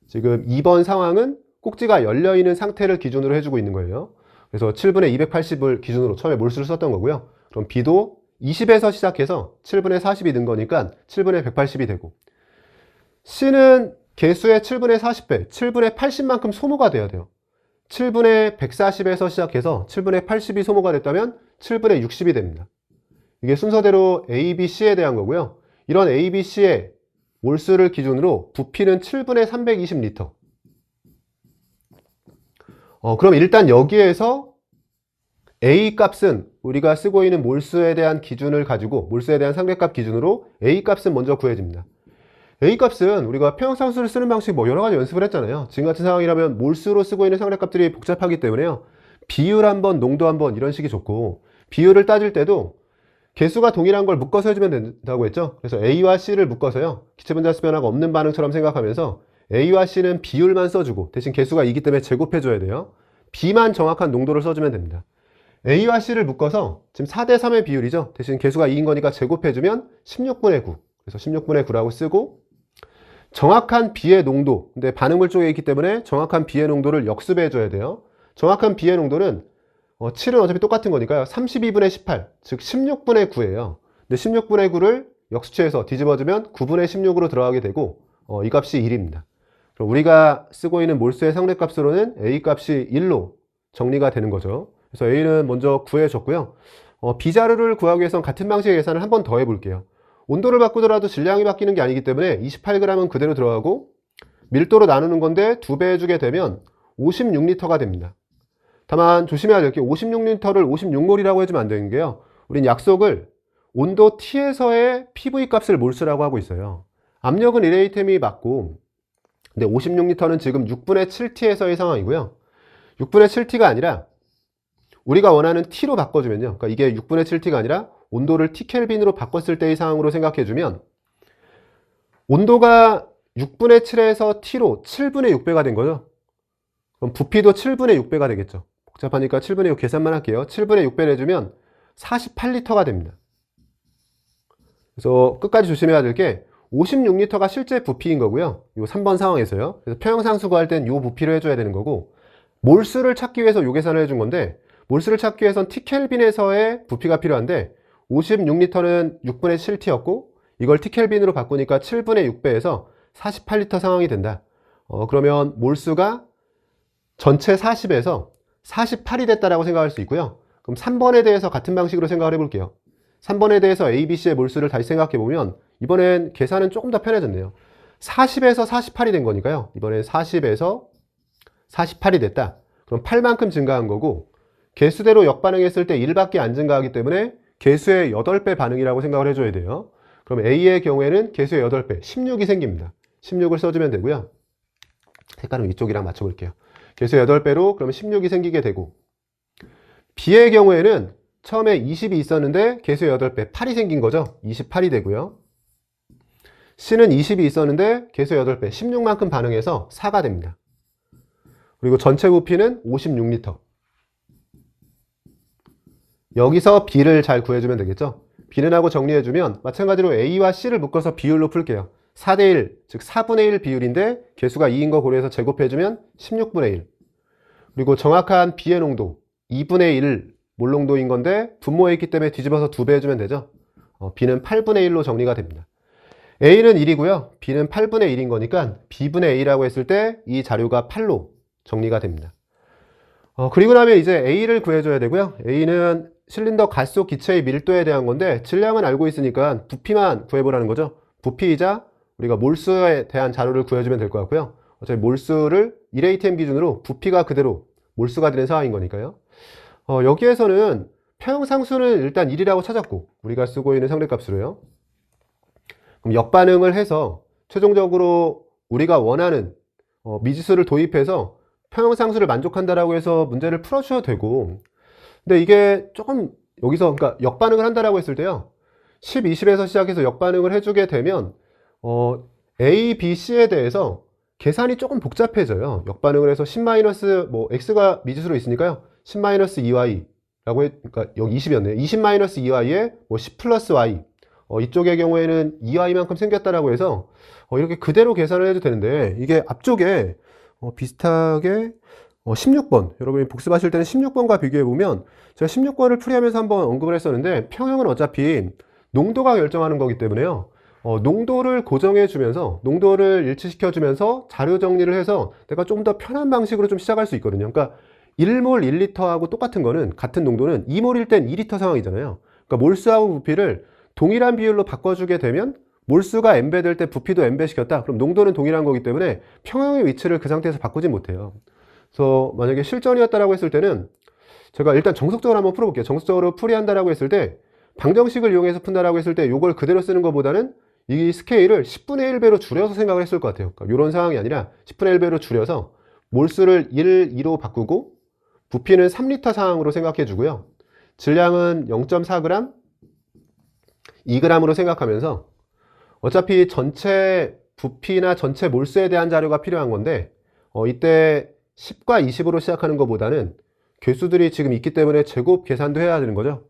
지금 2번 상황은 꼭지가 열려 있는 상태를 기준으로 해주고 있는 거예요. 그래서 7분의 280을 기준으로 처음에 몰수를 썼던 거고요. 그럼 B도 20에서 시작해서 7분의 40이 는 거니까 7분의 180이 되고, C는 개수의 7분의 40배, 7분의 80만큼 소모가 돼야 돼요. 7분의 140에서 시작해서 7분의 80이 소모가 됐다면 7분의 60이 됩니다. 이게 순서대로 A, B, C에 대한 거고요. 이런 A, B, C의 몰수를 기준으로 부피는 7분의 320리터. 그럼 일단 여기에서 A 값은 우리가 쓰고 있는 몰수에 대한 기준을 가지고 몰수에 대한 상대값 기준으로 A 값은 먼저 구해집니다. A 값은 우리가 평형상수를 쓰는 방식 여러 가지 연습을 했잖아요. 지금 같은 상황이라면 몰수로 쓰고 있는 상대값들이 복잡하기 때문에요. 비율 한번, 농도 한번 이런 식이 좋고, 비율을 따질 때도 개수가 동일한 걸 묶어서 해주면 된다고 했죠. 그래서 A와 C를 묶어서요. 기체분자수 변화가 없는 반응처럼 생각하면서 A와 C는 비율만 써주고 대신 개수가 2기 때문에 제곱해줘야 돼요. B만 정확한 농도를 써주면 됩니다. A와 C를 묶어서 지금 4대 3의 비율이죠. 대신 개수가 2인 거니까 제곱해주면 16분의 9. 그래서 16분의 9라고 쓰고, 정확한 B의 농도, 근데 반응물 쪽에 있기 때문에 정확한 B의 농도를 역수배해줘야 돼요. 정확한 B의 농도는 7은 어차피 똑같은 거니까요. 32분의 18, 즉 16분의 9예요. 근데 16분의 9를 역수치해서 뒤집어주면 9분의 16으로 들어가게 되고, 이 값이 1입니다. 그럼 우리가 쓰고 있는 몰수의 상대값으로는 A 값이 1로 정리가 되는 거죠. 그래서 A는 먼저 구해줬고요. B자료를 구하기 위해서는 같은 방식의 계산을 한 번 더 해볼게요. 온도를 바꾸더라도 질량이 바뀌는 게 아니기 때문에 28g은 그대로 들어가고, 밀도로 나누는 건데 2배 해주게 되면 56리터가 됩니다. 다만 조심해야 될 게 56리터를 56몰이라고 해주면 안 되는 게요. 우린 약속을 온도 T에서의 PV 값을 몰수라고 하고 있어요. 압력은 1A템이 맞고, 근데 56리터는 지금 6분의 7T에서의 상황이고요. 6분의 7T가 아니라 우리가 원하는 T로 바꿔주면요. 그러니까 이게 6분의 7T가 아니라 온도를 T켈빈으로 바꿨을 때의 상황으로 생각해주면 온도가 6분의 7에서 T로 7분의 6배가 된 거죠. 그럼 부피도 7분의 6배가 되겠죠. 복잡하니까 7분의 6 계산만 할게요. 7분의 6배를 해주면 48리터가 됩니다. 그래서 끝까지 조심해야 될 게 56리터가 실제 부피인 거고요. 이 3번 상황에서요. 그래서 평형상수 구할 땐 이 부피를 해줘야 되는 거고, 몰수를 찾기 위해서 이 계산을 해준 건데, 몰수를 찾기 위해선 T켈빈에서의 부피가 필요한데 56리터는 6분의 7T였고 이걸 T켈빈으로 바꾸니까 7분의 6배에서 48리터 상황이 된다. 그러면 몰수가 전체 40에서 48이 됐다라고 생각할 수 있고요. 그럼 3번에 대해서 같은 방식으로 생각을 해볼게요. 3번에 대해서 A, B, C의 몰수를 다시 생각해보면 이번엔 계산은 조금 더 편해졌네요. 40에서 48이 된 거니까요. 이번엔 40에서 48이 됐다. 그럼 8만큼 증가한 거고, 개수대로 역반응했을 때 1밖에 안 증가하기 때문에 개수의 8배 반응이라고 생각을 해줘야 돼요. 그럼 A의 경우에는 개수의 8배, 16이 생깁니다. 16을 써주면 되고요. 색깔은 위쪽이랑 맞춰볼게요. 개수의 8배로 그러면 16이 생기게 되고, B의 경우에는 처음에 20이 있었는데 개수의 8배, 8이 생긴 거죠. 28이 되고요. C는 20이 있었는데 개수의 8배, 16만큼 반응해서 4가 됩니다. 그리고 전체 부피는 56리터. 여기서 B를 잘 구해주면 되겠죠. B는 하고 정리해주면 마찬가지로 A와 C를 묶어서 비율로 풀게요. 4대1, 즉 4분의 1 비율인데 개수가 2인 거 고려해서 제곱해주면 16분의 1. 그리고 정확한 B의 농도 2분의 1 몰농도인 건데 분모에 있기 때문에 뒤집어서 2배 해주면 되죠. B는 8분의 1로 정리가 됩니다. A는 1이고요. B는 8분의 1인 거니까 B분의 A라고 했을 때 이 자료가 8로 정리가 됩니다. 그리고 나면 이제 A를 구해줘야 되고요. A는 실린더 가속 기체의 밀도에 대한 건데 질량은 알고 있으니까 부피만 구해보라는 거죠. 부피이자 우리가 몰수에 대한 자료를 구해주면 될 것 같고요. 어차피 몰수를 1ATM 기준으로 부피가 그대로 몰수가 되는 상황인 거니까요. 여기에서는 평형상수는 일단 1이라고 찾았고 우리가 쓰고 있는 상대값으로요. 그럼 역반응을 해서 최종적으로 우리가 원하는 미지수를 도입해서 평형상수를 만족한다라고 해서 문제를 풀어주셔도 되고, 근데 이게 조금 여기서 그러니까 역반응을 한다라고 했을 때요, 10, 20에서 시작해서 역반응을 해주게 되면 A, B, C에 대해서 계산이 조금 복잡해져요. 역반응을 해서 10 마이너스 뭐 x가 미지수로 있으니까요, 10 마이너스 2y 라고 그러니까 여기 20이었네요. 20 마이너스 2y에 뭐 10 플러스 y, 이쪽의 경우에는 2y만큼 생겼다라고 해서 이렇게 그대로 계산을 해도 되는데, 이게 앞쪽에 비슷하게 16번, 여러분이 복습하실 때는 16번과 비교해보면, 제가 16번을 풀이하면서 한번 언급을 했었는데, 평형은 어차피 농도가 결정하는 거기 때문에요, 농도를 고정해주면서, 농도를 일치시켜주면서 자료 정리를 해서 내가 좀 더 편한 방식으로 좀 시작할 수 있거든요. 그러니까 1몰 1리터하고 똑같은 거는, 같은 농도는 2몰일 땐 2리터 상황이잖아요. 그러니까 몰수하고 부피를 동일한 비율로 바꿔주게 되면, 몰수가 n배 될 때 부피도 n배 시켰다, 그럼 농도는 동일한 거기 때문에 평형의 위치를 그 상태에서 바꾸지 못해요. 그래서 만약에 실전이었다라고 했을 때는, 제가 일단 정석적으로 한번 풀어볼게요. 정석적으로 풀이한다라고 했을 때, 방정식을 이용해서 푼다라고 했을 때 요걸 그대로 쓰는 것보다는 이 스케일을 10분의 1배로 줄여서 생각을 했을 것 같아요. 그러니까 이런 상황이 아니라 10분의 1배로 줄여서 몰수를 1, 2로 바꾸고, 부피는 3리터 상황으로 생각해 주고요, 질량은 0.4g, 2g으로 생각하면서, 어차피 전체 부피나 전체 몰수에 대한 자료가 필요한 건데, 이때 10과 20으로 시작하는 것보다는 개수들이 지금 있기 때문에 제곱 계산도 해야 되는 거죠.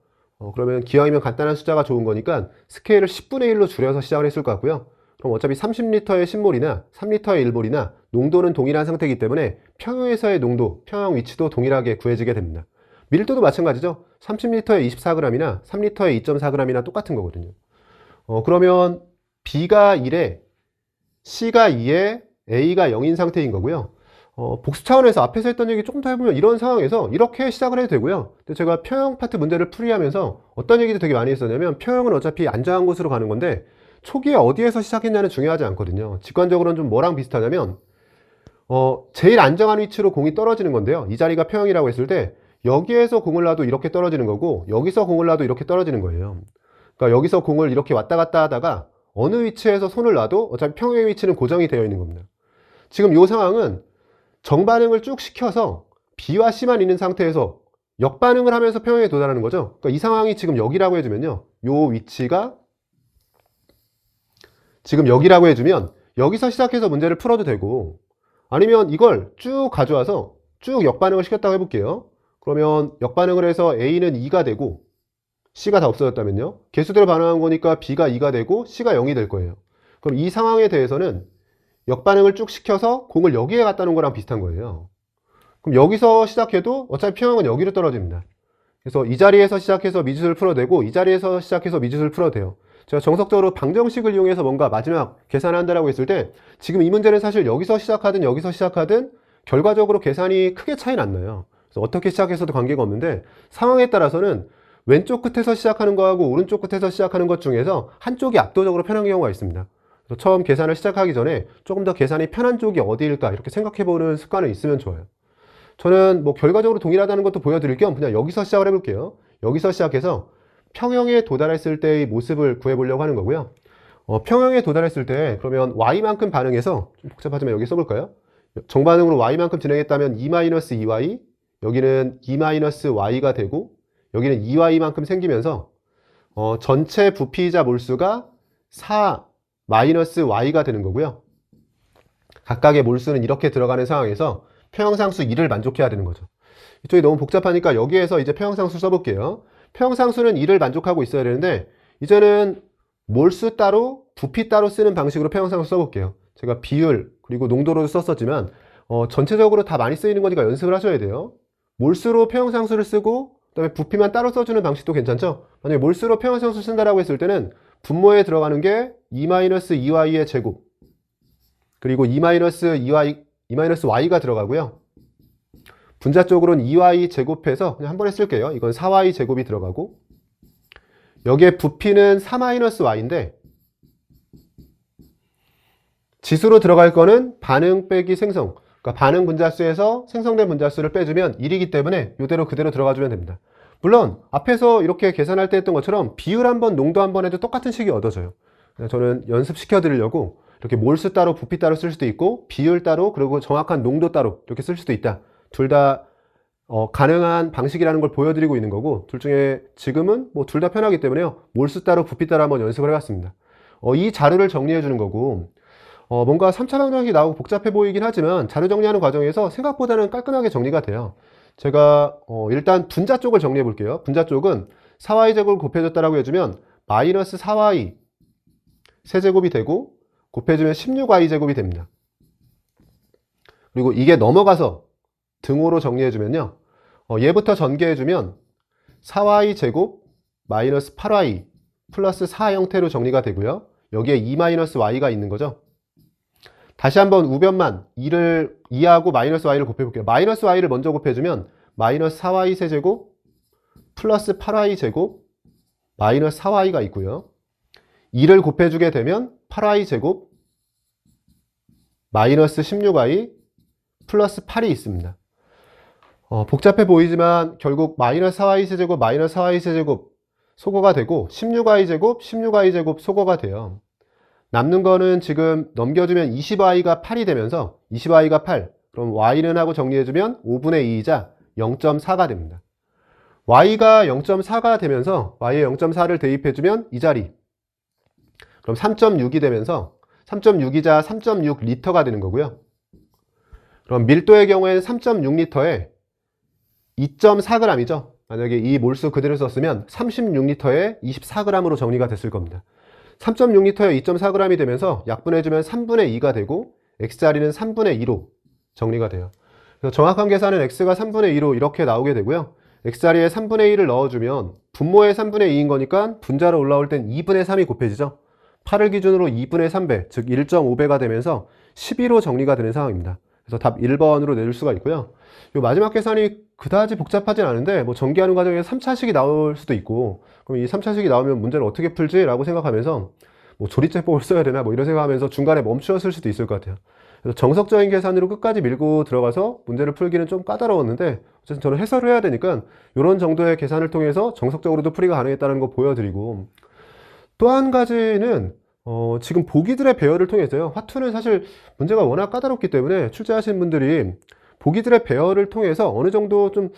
그러면 기왕이면 간단한 숫자가 좋은 거니까 스케일을 10분의 1로 줄여서 시작을 했을 것 같고요. 그럼 어차피 30리터의 10몰이나 3리터의 1몰이나 농도는 동일한 상태이기 때문에 평형에서의 농도, 평형 위치도 동일하게 구해지게 됩니다. 밀도도 마찬가지죠. 30리터에 24g이나 3리터에 2.4g이나 똑같은 거거든요. 그러면 B가 1에 C가 2에 A가 0인 상태인 거고요. 복수 차원에서 앞에서 했던 얘기 조금 더 해보면, 이런 상황에서 이렇게 시작을 해도 되고요. 근데 제가 평형 파트 문제를 풀이하면서 어떤 얘기도 되게 많이 했었냐면, 평형은 어차피 안정한 곳으로 가는 건데 초기에 어디에서 시작했냐는 중요하지 않거든요. 직관적으로는 좀 뭐랑 비슷하냐면, 제일 안정한 위치로 공이 떨어지는 건데요, 이 자리가 평형이라고 했을 때 여기에서 공을 놔도 이렇게 떨어지는 거고, 여기서 공을 놔도 이렇게 떨어지는 거예요. 그러니까 여기서 공을 이렇게 왔다 갔다 하다가 어느 위치에서 손을 놔도 어차피 평형의 위치는 고정이 되어 있는 겁니다. 지금 이 상황은 정반응을 쭉 시켜서 B와 C만 있는 상태에서 역반응을 하면서 평형에 도달하는 거죠. 그러니까 이 상황이 지금 여기라고 해주면요, 요 위치가 지금 여기라고 해주면 여기서 시작해서 문제를 풀어도 되고, 아니면 이걸 쭉 가져와서 쭉 역반응을 시켰다고 해볼게요. 그러면 역반응을 해서 A는 2가 되고 C가 다 없어졌다면요, 개수대로 반응한 거니까 B가 2가 되고 C가 0이 될 거예요. 그럼 이 상황에 대해서는 역반응을 쭉 시켜서 공을 여기에 갖다 놓은 거랑 비슷한 거예요. 그럼 여기서 시작해도 어차피 평형은 여기로 떨어집니다. 그래서 이 자리에서 시작해서 미지수를 풀어도 되고, 이 자리에서 시작해서 미지수를 풀어도 돼요. 제가 정석적으로 방정식을 이용해서 뭔가 마지막 계산한다라고 했을 때, 지금 이 문제는 사실 여기서 시작하든 여기서 시작하든 결과적으로 계산이 크게 차이는 안 나요. 그래서 어떻게 시작해서도 관계가 없는데, 상황에 따라서는 왼쪽 끝에서 시작하는 거하고 오른쪽 끝에서 시작하는 것 중에서 한쪽이 압도적으로 편한 경우가 있습니다. 그래서 처음 계산을 시작하기 전에 조금 더 계산이 편한 쪽이 어디일까 이렇게 생각해보는 습관이 있으면 좋아요. 저는 뭐 결과적으로 동일하다는 것도 보여드릴 겸 그냥 여기서 시작을 해볼게요. 여기서 시작해서 평형에 도달했을 때의 모습을 구해보려고 하는 거고요. 평형에 도달했을 때 그러면 y만큼 반응해서, 좀 복잡하지만 여기 써볼까요? 정반응으로 y만큼 진행했다면 2-2y, 여기는 2-y가 되고, 여기는 2y만큼 생기면서 전체 부피이자 몰수가 4-y가 되는 거고요. 각각의 몰수는 이렇게 들어가는 상황에서 평형상수 2를 만족해야 되는 거죠. 이쪽이 너무 복잡하니까 여기에서 이제 평형상수 써볼게요. 평형상수는 2를 만족하고 있어야 되는데, 이제는 몰수 따로 부피 따로 쓰는 방식으로 평형상수 써볼게요. 제가 비율 그리고 농도로도 썼었지만 전체적으로 다 많이 쓰이는 거니까 연습을 하셔야 돼요. 몰수로 평형상수를 쓰고 그다음에 부피만 따로 써주는 방식도 괜찮죠. 만약에 몰수로 평형상수 쓴다라고 했을 때는 분모에 들어가는 게 2-2y의 제곱, 그리고 2-y가 들어가고요. 분자 쪽으로는 2y 제곱해서 그냥 한 번에 쓸게요. 이건 4y 제곱이 들어가고, 여기에 부피는 4-y인데 지수로 들어갈 거는 반응 빼기 생성, 그러니까 반응 분자수에서 생성된 분자수를 빼주면 1이기 때문에 이대로 그대로 들어가주면 됩니다. 물론 앞에서 이렇게 계산할 때 했던 것처럼 비율 한 번, 농도 한 번 해도 똑같은 식이 얻어져요. 저는 연습시켜 드리려고 이렇게 몰수 따로 부피 따로 쓸 수도 있고 비율 따로 그리고 정확한 농도 따로 이렇게 쓸 수도 있다. 둘 다 가능한 방식이라는 걸 보여드리고 있는 거고 둘 중에 지금은 뭐 둘 다 편하기 때문에요. 몰수 따로 부피 따로 한번 연습을 해봤습니다. 이 자료를 정리해 주는 거고 뭔가 3차 방정식이 나오고 복잡해 보이긴 하지만 자료 정리하는 과정에서 생각보다는 깔끔하게 정리가 돼요. 제가 일단 분자 쪽을 정리해 볼게요. 분자 쪽은 4y제곱을 곱해줬다라고 해주면 마이너스 4y 세제곱이 되고 곱해주면 16y제곱이 됩니다. 그리고 이게 넘어가서 등호로 정리해주면요. 얘부터 전개해주면 4y제곱 마이너스 8y 플러스 4 형태로 정리가 되고요. 여기에 2-y가 있는 거죠. 다시 한번 우변만 2하고 마이너스 y를 곱해볼게요. 마이너스 y를 먼저 곱해주면 마이너스 4y 세제곱 플러스 8y 제곱 마이너스 4y가 있고요. 2를 곱해주게 되면 8y 제곱 마이너스 16y 플러스 8이 있습니다. 복잡해 보이지만 결국 마이너스 4y 세제곱 마이너스 4y 세제곱 소거가 되고 16y 제곱 16y 제곱 소거가 돼요. 남는 거는 지금 넘겨주면 20y가 8이 되면서 20y가 8 그럼 y는 하고 정리해주면 5분의 2이자 0.4가 됩니다. y가 0.4가 되면서 y에 0.4를 대입해주면 이 자리 그럼 3.6이 되면서 3.6이자 3.6리터가 되는 거고요. 그럼 밀도의 경우에는 3.6리터에 2.4g이죠. 만약에 이 몰수 그대로 썼으면 36리터에 24g으로 정리가 됐을 겁니다. 3.6리터에 2.4g이 되면서 약분해주면 3분의 2가 되고 x자리는 3분의 2로 정리가 돼요. 그래서 정확한 계산은 x가 3분의 2로 이렇게 나오게 되고요. x자리에 3분의 1을 넣어주면 분모의 3분의 2인 거니까 분자로 올라올 땐 2분의 3이 곱해지죠. 8을 기준으로 2분의 3배, 즉 1.5배가 되면서 12로 정리가 되는 상황입니다. 그래서 답 1번으로 내줄 수가 있고요. 이 마지막 계산이 그다지 복잡하진 않은데 뭐 전개하는 과정에서 3차식이 나올 수도 있고 그럼 이 3차식이 나오면 문제를 어떻게 풀지? 라고 생각하면서 뭐 조리제법을 써야 되나 뭐 이런 생각하면서 중간에 멈추었을 수도 있을 것 같아요. 그래서 정석적인 계산으로 끝까지 밀고 들어가서 문제를 풀기는 좀 까다로웠는데 어쨌든 저는 해설을 해야 되니까 이런 정도의 계산을 통해서 정석적으로도 풀이가 가능했다는 거 보여드리고 또 한 가지는 지금 보기들의 배열을 통해서요. 화투는 사실 문제가 워낙 까다롭기 때문에 출제하신 분들이 보기들의 배열을 통해서 어느 정도 좀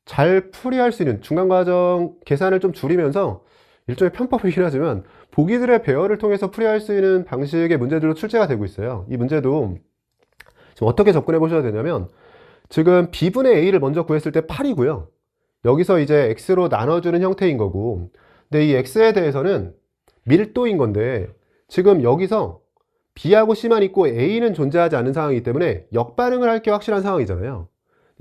잘 풀이할 수 있는 중간과정 계산을 좀 줄이면서 일종의 편법이긴 하지만 보기들의 배열을 통해서 풀이할 수 있는 방식의 문제들로 출제가 되고 있어요. 이 문제도 지금 어떻게 접근해 보셔야 되냐면 지금 b분의 a를 먼저 구했을 때 8이고요. 여기서 이제 x로 나눠주는 형태인 거고 근데 이 x에 대해서는 밀도인 건데 지금 여기서 b하고 c만 있고 a는 존재하지 않는 상황이기 때문에 역반응을 할 게 확실한 상황이잖아요.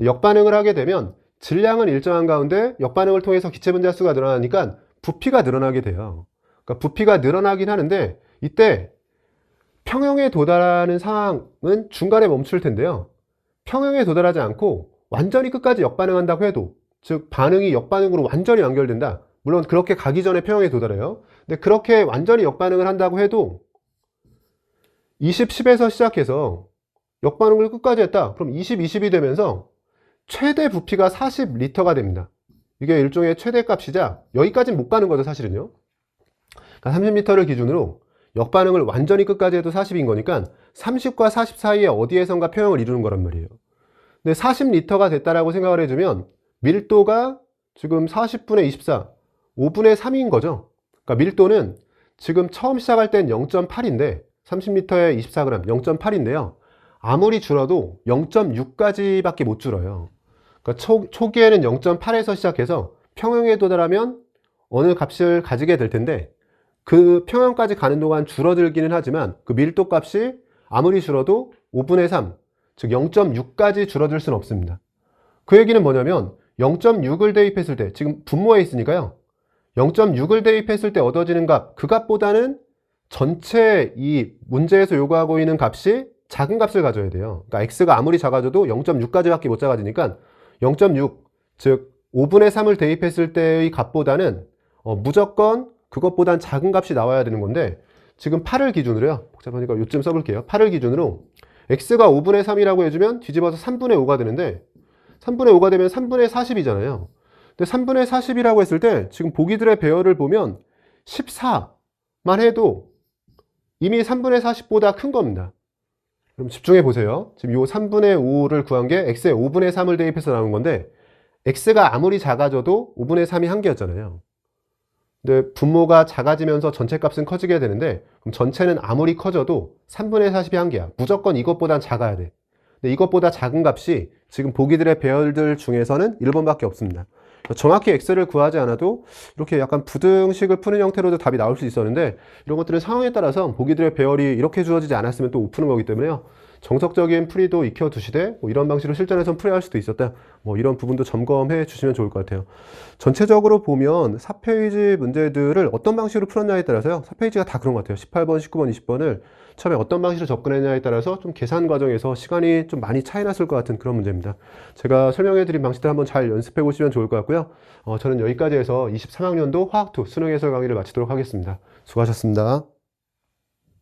역반응을 하게 되면 질량은 일정한 가운데 역반응을 통해서 기체 분자 수가 늘어나니까 부피가 늘어나게 돼요. 그러니까 부피가 늘어나긴 하는데 이때 평형에 도달하는 상황은 중간에 멈출 텐데요. 평형에 도달하지 않고 완전히 끝까지 역반응한다고 해도 즉 반응이 역반응으로 완전히 연결된다. 물론 그렇게 가기 전에 평형에 도달해요. 근데 그렇게 완전히 역반응을 한다고 해도 20, 10에서 시작해서 역반응을 끝까지 했다. 그럼 20, 20이 되면서 최대 부피가 40리터가 됩니다. 이게 일종의 최대값이자 여기까지는 못 가는 거죠, 사실은요. 그러니까 30리터를 기준으로 역반응을 완전히 끝까지 해도 40인 거니까 30과 40 사이에 어디에선가 평형을 이루는 거란 말이에요. 근데 40리터가 됐다라고 생각을 해주면 밀도가 지금 40분의 24, 5분의 3인 거죠. 그러니까 밀도는 지금 처음 시작할 땐 0.8인데 30리터에 24g, 0.8인데요. 아무리 줄어도 0.6까지밖에 못 줄어요. 그러니까 초기에는 0.8에서 시작해서 평형에 도달하면 어느 값을 가지게 될 텐데 그 평형까지 가는 동안 줄어들기는 하지만 그 밀도 값이 아무리 줄어도 5분의 3, 즉 0.6까지 줄어들 수는 없습니다. 그 얘기는 뭐냐면 0.6을 대입했을 때 지금 분모에 있으니까요. 0.6을 대입했을 때 얻어지는 값, 그 값보다는 전체 이 문제에서 요구하고 있는 값이 작은 값을 가져야 돼요. 그러니까 x가 아무리 작아져도 0.6까지밖에 못 작아지니까 0.6, 즉 5분의 3을 대입했을 때의 값보다는 무조건 그것보단 작은 값이 나와야 되는 건데 지금 8을 기준으로요. 복잡하니까 요쯤 써볼게요. 8을 기준으로 x가 5분의 3이라고 해주면 뒤집어서 3분의 5가 되는데 3분의 5가 되면 3분의 40이잖아요. 근데 3분의 40이라고 했을 때 지금 보기들의 배열을 보면 14만 해도 이미 3분의 40보다 큰 겁니다. 그럼 집중해 보세요. 지금 요 3분의 5를 구한 게 x의 5분의 3을 대입해서 나온 건데 x가 아무리 작아져도 5분의 3이 한 개였잖아요. 근데 분모가 작아지면서 전체 값은 커지게 되는데 그럼 전체는 아무리 커져도 3분의 40이 한 개야. 무조건 이것보단 작아야 돼. 근데 이것보다 작은 값이 지금 보기들의 배열들 중에서는 1번밖에 없습니다. 정확히 x를 구하지 않아도 이렇게 약간 부등식을 푸는 형태로도 답이 나올 수 있었는데 이런 것들은 상황에 따라서 보기들의 배열이 이렇게 주어지지 않았으면 또 못 푸는 거기 때문에요. 정석적인 풀이도 익혀두시되 뭐 이런 방식으로 실전에서 풀이할 수도 있었다. 뭐 이런 부분도 점검해 주시면 좋을 것 같아요. 전체적으로 보면 4페이지 문제들을 어떤 방식으로 풀었냐에 따라서요. 4페이지가 다 그런 것 같아요. 18번, 19번, 20번을 처음에 어떤 방식으로 접근했냐에 따라서 좀 계산 과정에서 시간이 좀 많이 차이 났을 것 같은 그런 문제입니다. 제가 설명해 드린 방식들 한번 잘 연습해 보시면 좋을 것 같고요. 저는 여기까지 해서 23학년도 화학2 수능 해설 강의를 마치도록 하겠습니다. 수고하셨습니다.